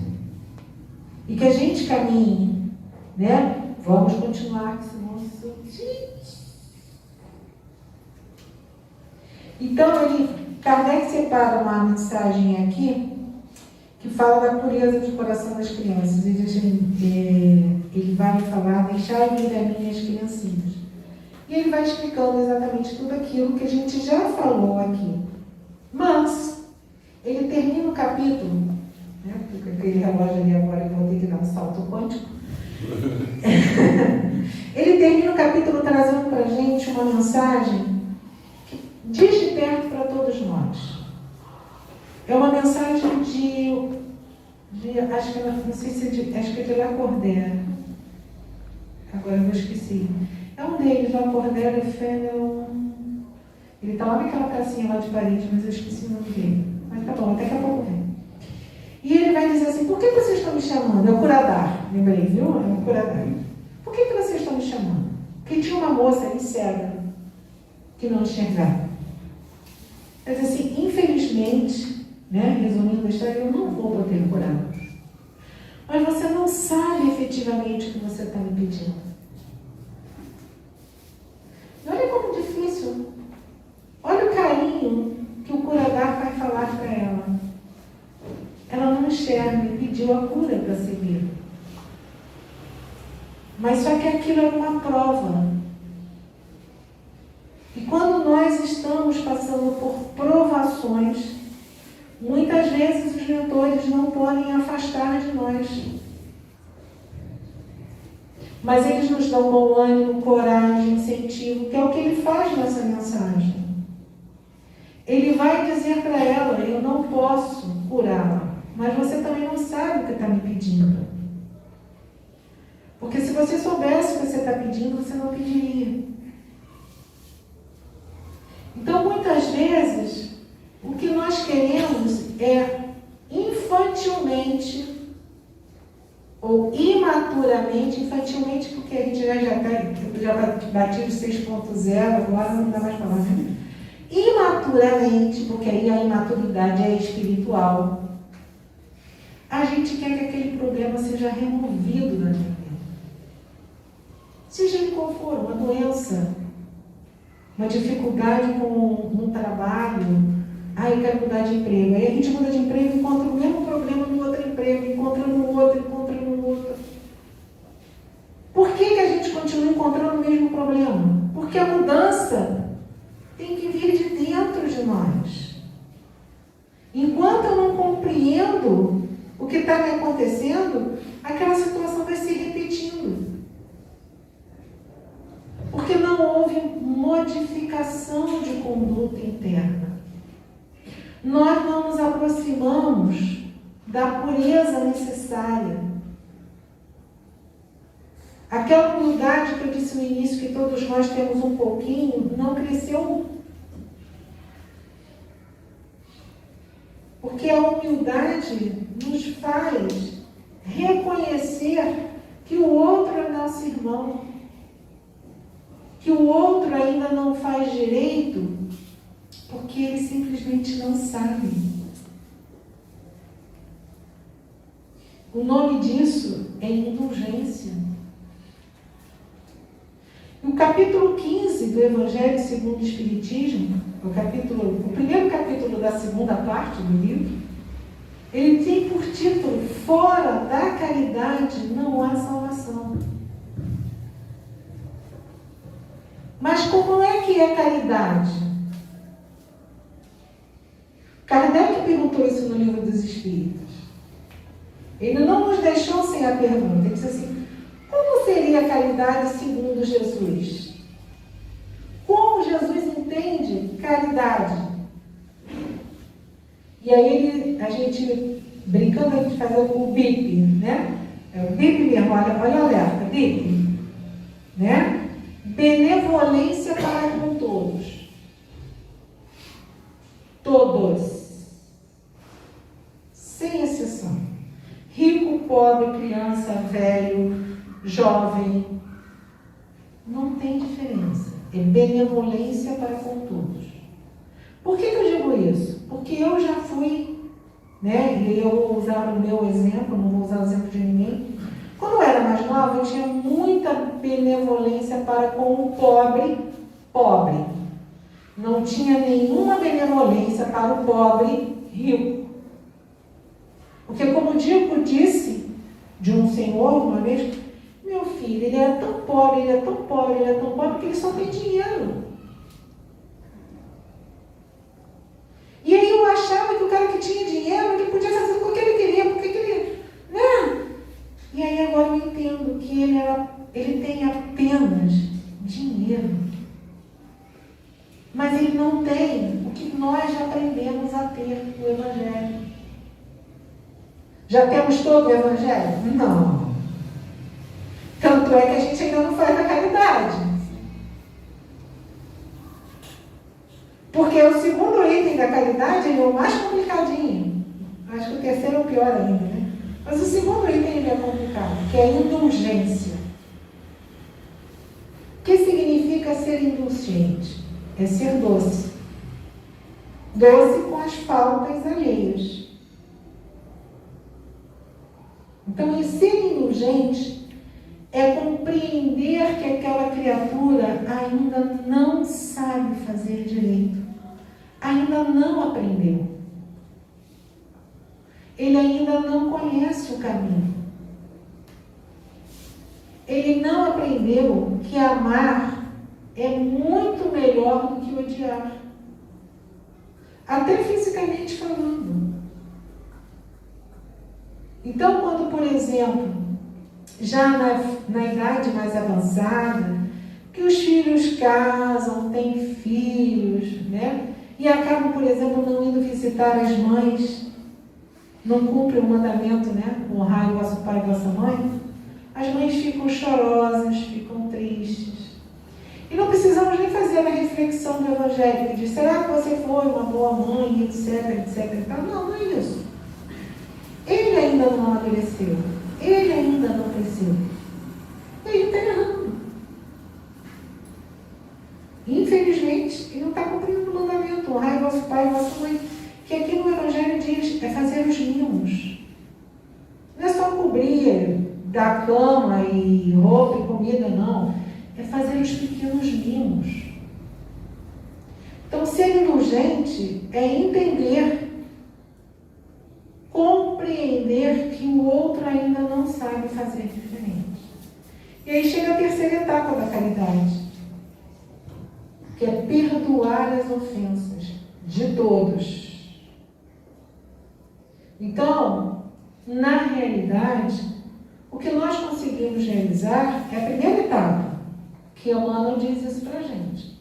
[SPEAKER 2] E que a gente caminhe, né? Vamos continuar, senão Então, Kardec separa uma mensagem aqui que fala da pureza do coração das crianças. Ele vai falar, deixai vir a minhas criancinhas. E ele vai explicando exatamente tudo aquilo que a gente já falou aqui. Mas, ele termina o capítulo, né, porque aquele relógio ali agora eu vou ter que dar um salto quântico. Ele termina o capítulo trazendo para a gente uma mensagem que diz de perto para todos nós. É uma mensagem acho que não sei se acho que é de Lacordaire. Agora eu esqueci. É um deles, Lacordaire e Fennel. Ele está lá naquela pracinha lá de Paris, mas eu esqueci o nome dele. Mas tá bom, daqui a pouco vem. E ele vai dizer assim, por que vocês estão me chamando? É o Curadar, lembrei, viu? É o Curadar. Por que vocês estão me chamando? Porque tinha uma moça ali cega, que não enxergava. Mas assim, infelizmente, né, resumindo a história, eu não vou poder curar. Mas você não sabe efetivamente o que você está me pedindo. Olha como difícil. Olha o carinho que o curador vai falar para ela. Ela não enxerga e pediu a cura para seguir. Mas só que aquilo era uma prova. E quando nós estamos passando por provações, muitas vezes os mentores não podem afastar de nós. Mas eles nos dão bom ânimo, coragem, incentivo, que é o que ele faz nessa mensagem. Ele vai dizer para ela, eu não posso curá-la, mas você também não sabe o que está me pedindo. Porque se você soubesse o que você está pedindo, você não pediria. Então, muitas vezes, o que nós queremos é infantilmente ou imaturamente, infantilmente porque a gente já batido 6.0, agora não dá mais para falar, né? imaturamente, porque aí a imaturidade é espiritual, a gente quer que aquele problema seja removido da minha vida. Seja ele qual for, uma doença, uma dificuldade com um trabalho, eu quero mudar de emprego. Aí a gente muda de emprego e encontra o mesmo problema no outro emprego, encontra no outro. Por que a gente continua encontrando o mesmo problema? Porque a mudança tem que vir de dentro de nós. Enquanto eu não compreendo o que está me acontecendo, aquela situação vai se repetindo. Porque não houve modificação de conduta interna. Nós não nos aproximamos da pureza necessária. Aquela humildade que eu disse no início, que todos nós temos um pouquinho, não cresceu. Porque a humildade nos faz reconhecer que o outro é nosso irmão, que o outro ainda não faz direito, porque ele simplesmente não sabe. O nome disso é indulgência. No capítulo 15 do Evangelho segundo o Espiritismo, o primeiro capítulo da segunda parte do livro, ele tem por título: Fora da caridade não há salvação. Mas como é que é caridade? Kardec perguntou isso no Livro dos Espíritos. Ele não nos deixou sem a pergunta. Ele disse assim: como seria a caridade segundo Jesus? Como Jesus entende caridade? E aí a gente, brincando, a gente faz o BIP, né? É o BIP mesmo, olha o alerta, BIP. Né? Benevolência para com todos. Todos. Sem exceção. Rico, pobre, criança, velho, jovem. Não tem diferença. É benevolência para com todos. Por que eu digo isso? Porque eu já fui, né? E eu vou usar o meu exemplo, não vou usar o exemplo de ninguém. Quando eu era mais nova, eu tinha muita benevolência para com o pobre. Não tinha nenhuma benevolência para o pobre rico. Porque, como o Dico disse de um senhor uma vez: meu filho, ele é tão pobre, que ele só tem dinheiro. E aí eu achava que o cara que tinha dinheiro, ele podia fazer o que ele queria, porque ele, né? E aí agora eu entendo que ele tem apenas dinheiro. Mas ele não tem o que nós já aprendemos a ter no Evangelho. Já temos todo o Evangelho? Não. Tanto é que a gente ainda não faz a caridade. Porque o segundo item da caridade ele é o mais complicadinho. Acho que o terceiro é o pior ainda, né? Mas o segundo item ele é complicado, que é a indulgência. O que significa ser indulgente? É ser doce. Doce com as faltas alheias. Então, ser indulgente é compreender que aquela criatura ainda não sabe fazer direito, ainda não aprendeu. Ele ainda não conhece o caminho. Ele não aprendeu que amar é muito melhor do que odiar. Até fisicamente falando. Então, quando, por exemplo, já na idade mais avançada, que os filhos casam, têm filhos, né? E acabam, por exemplo, não indo visitar as mães, não cumprem o mandamento, né? Honrar o vosso pai e vossa mãe. As mães ficam chorosas, ficam tristes. E não precisamos nem fazer a reflexão do Evangelho, que diz: será que você foi uma boa mãe, etc. Então, não é isso. Ele ainda não amadureceu. Ele ainda não cresceu. Ele está errando. Infelizmente, ele não está cumprindo o mandamento: honrar vosso pai e vossa mãe. Que aqui no Evangelho diz, é fazer os mimos. Não é só cobrir, dar cama e roupa e comida, não. É fazer os pequenos mimos. Então, ser indulgente é entender, compreender que o outro ainda não sabe fazer diferente. E aí chega a terceira etapa da caridade, que é perdoar as ofensas de todos. Então, na realidade, o que nós conseguimos realizar é a primeira etapa, que Emmanuel diz isso pra gente.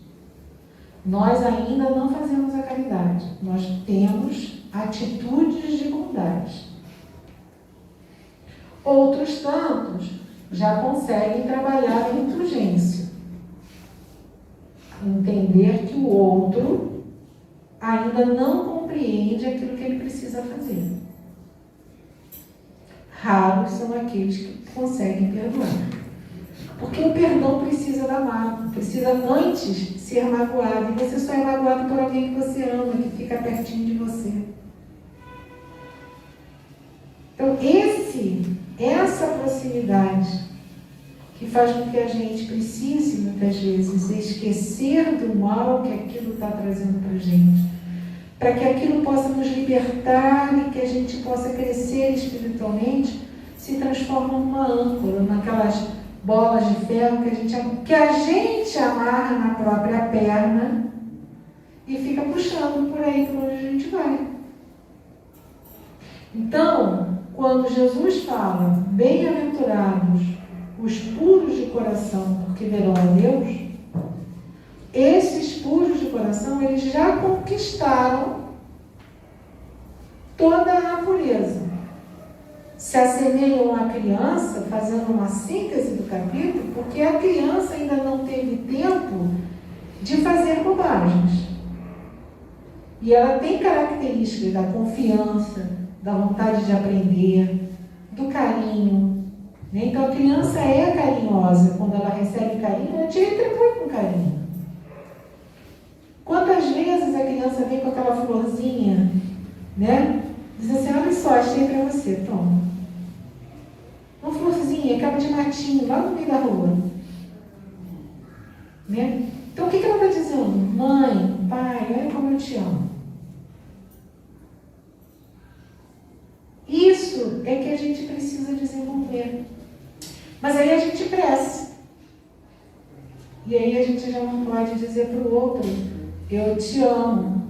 [SPEAKER 2] Nós ainda não fazemos a caridade, nós temos atitudes de bondade. Outros tantos já conseguem trabalhar a indulgência. Entender que o outro ainda não compreende aquilo que ele precisa fazer. Raros são aqueles que conseguem perdoar. Porque o perdão precisa da mágoa, precisa antes ser magoado. E você só é magoado por alguém que você ama, que fica pertinho de você. Então, essa proximidade que faz com que a gente precise, muitas vezes, esquecer do mal que aquilo está trazendo para a gente, para que aquilo possa nos libertar e que a gente possa crescer espiritualmente, se transforma numa âncora, naquelas bolas de ferro que a gente amarra na própria perna e fica puxando por aí para onde a gente vai. Então, quando Jesus fala, bem-aventurados os puros de coração, porque verão a Deus, esses puros de coração, eles já conquistaram toda a pureza. Se assemelham à criança, fazendo uma síntese do capítulo, porque a criança ainda não teve tempo de fazer bobagens. E ela tem características da confiança, da vontade de aprender, do carinho. Né? Então a criança é carinhosa. Quando ela recebe carinho, ela te retribui com carinho. Quantas vezes a criança vem com aquela florzinha, né? Diz assim, olha só, achei para você, toma. Uma florzinha, acaba de matinho, lá no meio da rua. Né? Então o que ela está dizendo? Mãe, pai, olha como eu te amo. Isso é que a gente precisa desenvolver. Mas aí a gente cresce. E aí a gente já não pode dizer para o outro, eu te amo.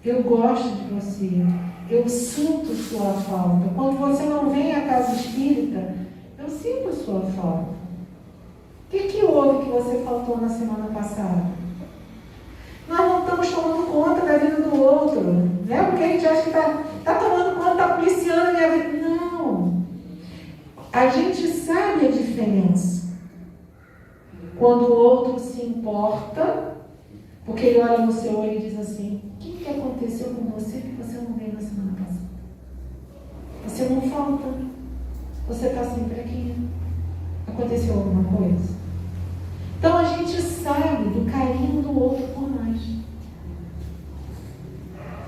[SPEAKER 2] Eu gosto de você. Eu sinto sua falta. Quando você não vem à casa espírita, eu sinto sua falta. O que houve que você faltou na semana passada? Nós não estamos tomando conta da vida do outro, né? Porque a gente acha que está tomando conta, está policiando a minha vida. Não. A gente sabe a diferença. Quando o outro se importa, porque ele olha no seu olho e diz assim, o que aconteceu com você que você não veio na semana passada? Você não falta. Você está sempre aqui. Aconteceu alguma coisa? Então a gente sabe do carinho do outro por nós.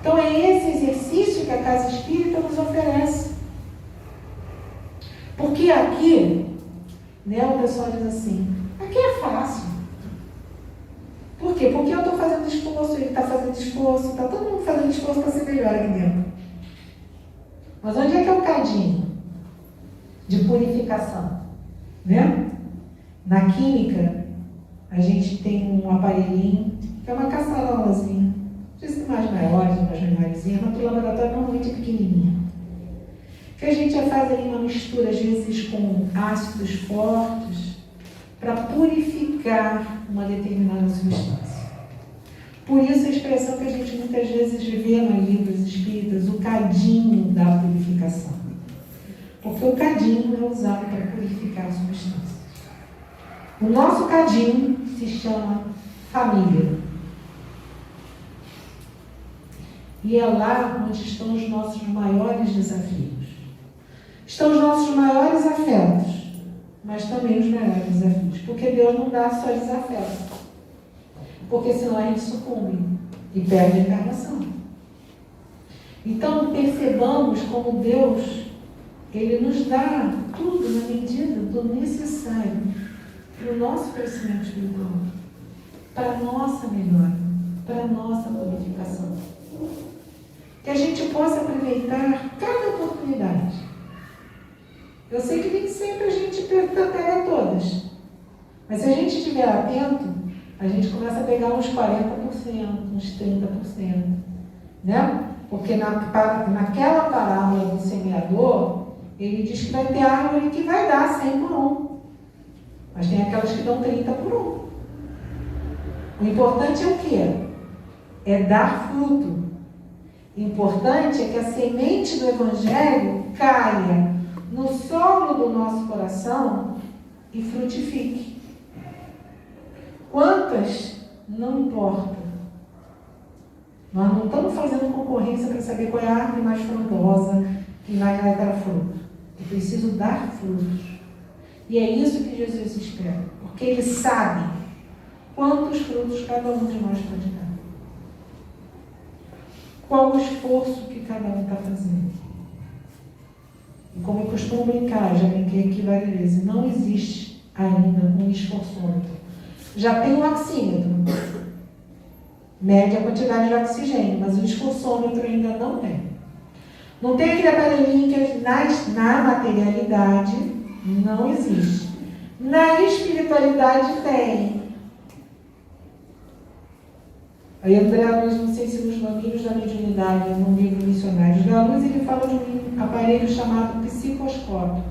[SPEAKER 2] Então é esse exercício que a Casa Espírita nos oferece. Porque aqui, né, o pessoal diz assim, aqui é fácil. Por quê? Porque eu estou fazendo esforço, ele está fazendo esforço, está todo mundo fazendo esforço para ser melhor aqui dentro. Mas onde é que é o cadinho de purificação? Né? Na química, a gente tem um aparelhinho, que é uma caçarolazinha, de mais maiores, mais menorzinha, mas o laboratório normalmente é pequenininho. Que a gente faz ali uma mistura, às vezes, com ácidos fortes, para purificar uma determinada substância. Por isso a expressão que a gente muitas vezes vê nos livros espíritas, o cadinho da purificação. Porque o cadinho é usado para purificar a substância. O nosso cadinho se chama família. E é lá onde estão os nossos maiores desafios. Estão os nossos maiores afetos, mas também os maiores desafios. Porque Deus não dá só desafeto. porque senão a gente sucumbe e perde a encarnação. Então, percebamos como Deus, Ele nos dá tudo na medida do necessário para o nosso crescimento espiritual, para a nossa melhora, para a nossa purificação. Que a gente possa aproveitar cada oportunidade. Eu sei que nem sempre a gente pega todas, mas se a gente estiver atento, a gente começa a pegar uns 40%, uns 30%, né? Porque naquela parábola do semeador, ele diz que vai ter árvore que vai dar 100 por 1. Mas tem aquelas que dão 30 por 1. O importante é o quê? É dar fruto. O importante é que a semente do Evangelho caia no solo do nosso coração e frutifique. Quantas? Não importa. Nós não estamos fazendo concorrência para saber qual é a árvore mais frondosa que vai dar fruto. É preciso dar frutos. E é isso que Jesus espera. Porque Ele sabe quantos frutos cada um de nós pode dar. Qual o esforço que cada um está fazendo. E como eu costumo brincar, já brinquei aqui várias vezes, não existe ainda um esforçômetro. Já tem um oxímetro. Mede a quantidade de oxigênio, mas o esforçômetro ainda não tem. Não tem aquele aparelhinho que na materialidade não existe. Na espiritualidade tem. Aí André Luiz, não sei se nos domínios da mediunidade, no livro Missionários da Luz, ele fala de um aparelho chamado psicoscópio,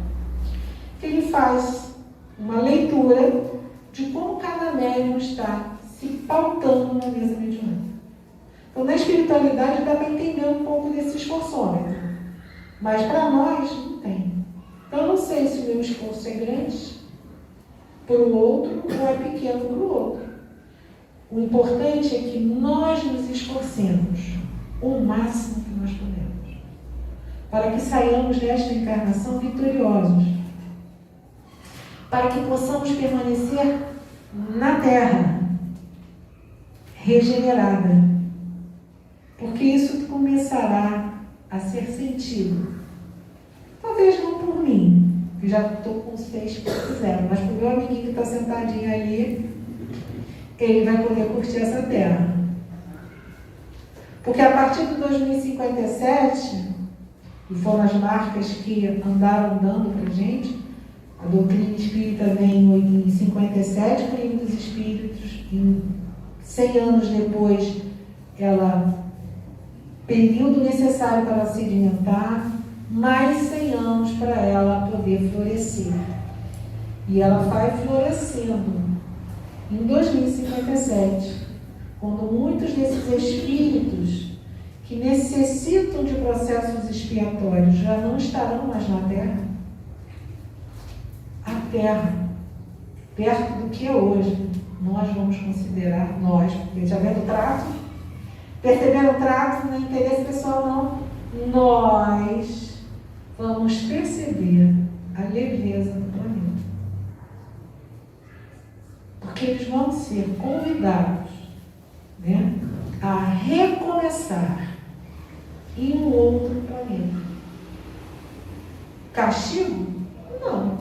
[SPEAKER 2] que ele faz uma leitura de como cada médium está se pautando na mesa mediúnica. Então, na espiritualidade, dá para entender um pouco desse esforçômetro. Mas para nós, não tem. Então, eu não sei se o meu esforço é grande para o outro ou é pequeno para o outro. O importante é que nós nos esforcemos o máximo que nós podemos, para que saiamos desta encarnação vitoriosos, para que possamos permanecer na Terra, regenerada, porque isso começará a ser sentido. Talvez não por mim, que já estou com 6,0, mas para o meu amiguinho que está sentadinho ali, ele vai poder curtir essa terra. Porque a partir de 2057, e foram as marcas que andaram dando para a gente, a doutrina espírita veio em 57, o Livro dos Espíritos, em 100 anos depois, período necessário para ela sedimentar, mais 100 anos para ela poder florescer. E ela vai florescendo. Em 2057, quando muitos desses espíritos que necessitam de processos expiatórios já não estarão mais na Terra, a Terra, perto do que é hoje, nós vamos considerar, nós, porque já vendo o trato, percebendo o trato, não é interesse pessoal não, nós vamos perceber a leveza do planeta. Porque eles vão ser convidados, né, a recomeçar em um outro planeta. Castigo? Não.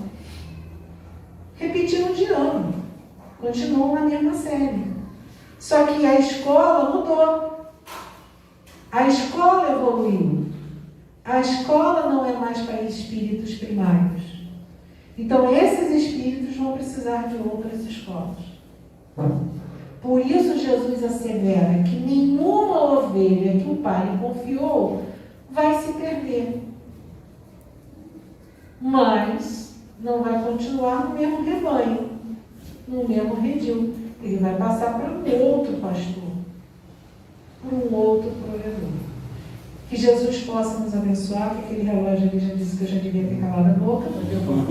[SPEAKER 2] Repetiram de ano. Continuam na mesma série. Só que a escola mudou. A escola evoluiu. A escola não é mais para espíritos primários. Então, esses espíritos vão precisar de outras escolas. Por isso, Jesus assevera que nenhuma ovelha que o Pai lhe confiou vai se perder. Mas não vai continuar no mesmo rebanho, no mesmo redil. Ele vai passar para um outro pastor, para um outro provedor. Que Jesus possa nos abençoar, que aquele relógio ali já disse que eu já devia ter calado a boca, porque eu vou.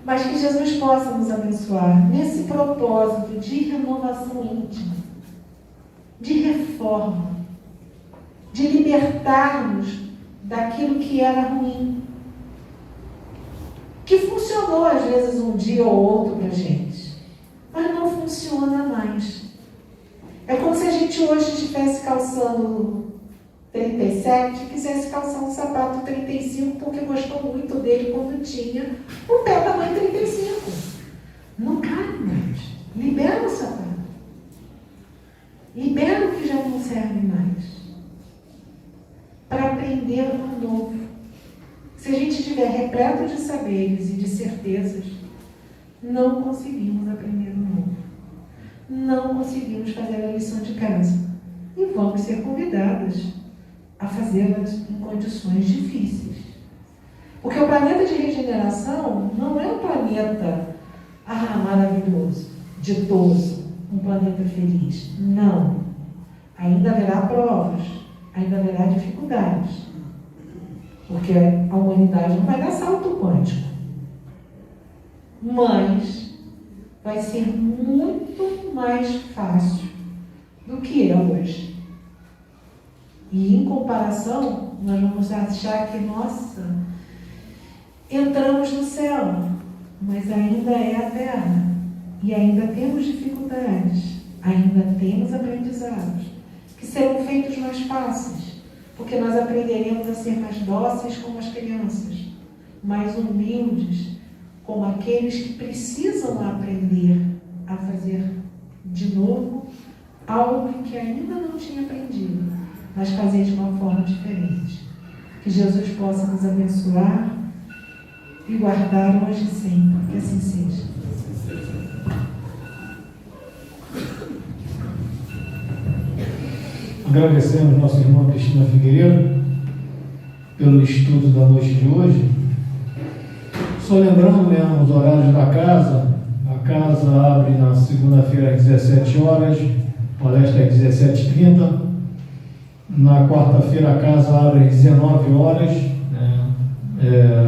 [SPEAKER 2] Mas que Jesus possa nos abençoar nesse propósito de renovação íntima, de reforma, de libertar-nos daquilo que era ruim, que funcionou às vezes um dia ou outro para a gente, mas mas não funciona mais. É como se a gente hoje estivesse calçando 37 e quisesse calçar um sapato 35 porque gostou muito dele quando tinha o pé tamanho 35. Não cabe mais. Libera o sapato. Libera o que já não serve mais. Para aprender um novo. Se a gente estiver repleto de saberes e de certezas, não conseguimos aprender um novo. Não conseguimos fazer a lição de casa. E vamos ser convidadas a fazê-las em condições difíceis. Porque o planeta de regeneração não é um planeta maravilhoso, ditoso, um planeta feliz. Não. Ainda haverá provas, ainda haverá dificuldades. Porque a humanidade não vai dar salto quântico. Mas vai ser muito mais fácil do que é hoje. E em comparação, nós vamos achar que, nossa, entramos no céu, mas ainda é a terra. E ainda temos dificuldades, ainda temos aprendizados, que serão feitos mais fáceis, porque nós aprenderemos a ser mais dóceis como as crianças, mais humildes como aqueles que precisam aprender a fazer de novo algo que ainda não tinha aprendido, mas fazer de uma forma diferente. Que Jesus possa nos abençoar e guardar hoje e sempre. Que assim seja.
[SPEAKER 1] Agradecemos nossa irmã Cristina Figueiredo pelo estudo da noite de hoje. Só lembrando, né, os horários da casa. A casa abre na segunda-feira às 17 horas, palestra às 17h30. Na quarta-feira a casa abre às 19 horas, né?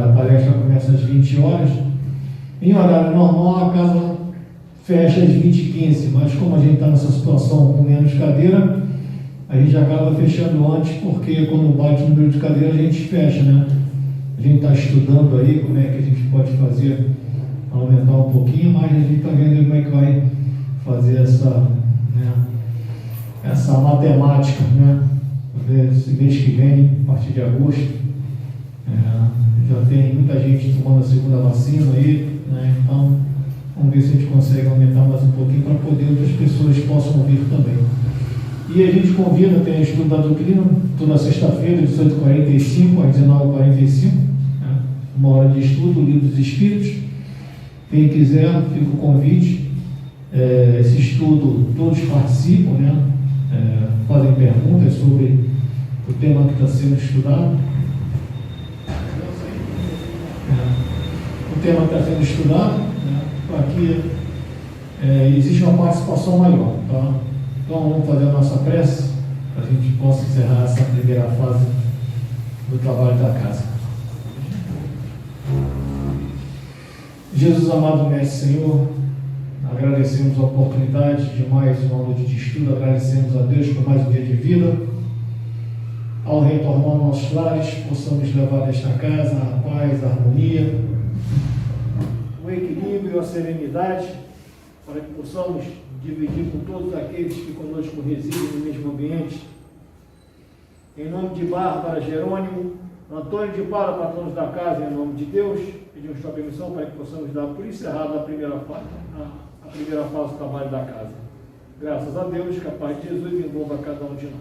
[SPEAKER 1] A palestra começa às 20 horas. Em horário normal a casa fecha às 20h15, mas como a gente está nessa situação com menos cadeira, a gente acaba fechando antes, porque quando bate o número de cadeira a gente fecha, né? A gente está estudando aí como é que a gente pode fazer para aumentar um pouquinho, mas a gente está vendo como é que vai fazer essa matemática, né? Esse mês que vem, a partir de agosto, já tem muita gente tomando a segunda vacina aí, né? Então vamos ver se a gente consegue aumentar mais um pouquinho para poder outras pessoas possam vir também. E a gente convida, tem estudo da doutrina, toda sexta-feira, de 18h45 às 19h45, né? Uma hora de estudo, o Livro dos Espíritos. Quem quiser, fica o convite. Esse estudo, todos participam, né? Fazem perguntas sobre o tema que está sendo estudado. O tema que está sendo estudado, né? Aqui existe uma participação maior, tá? Então vamos fazer a nossa prece para a gente possa encerrar essa primeira fase do trabalho da casa. Jesus amado Mestre Senhor, agradecemos a oportunidade de mais uma noite de estudo, agradecemos a Deus por mais um dia de vida. Ao retornar aos nossos lares, possamos levar nesta casa a paz, a harmonia, o equilíbrio, a serenidade, para que possamos dividir com todos aqueles que conosco residem no mesmo ambiente. Em nome de Bárbara, Jerônimo, Antônio de Paula, patronos da casa, em nome de Deus, pedimos sua permissão para que possamos dar por encerrada a primeira fase do trabalho da casa. Graças a Deus, que a paz de Jesus envolva cada um de nós.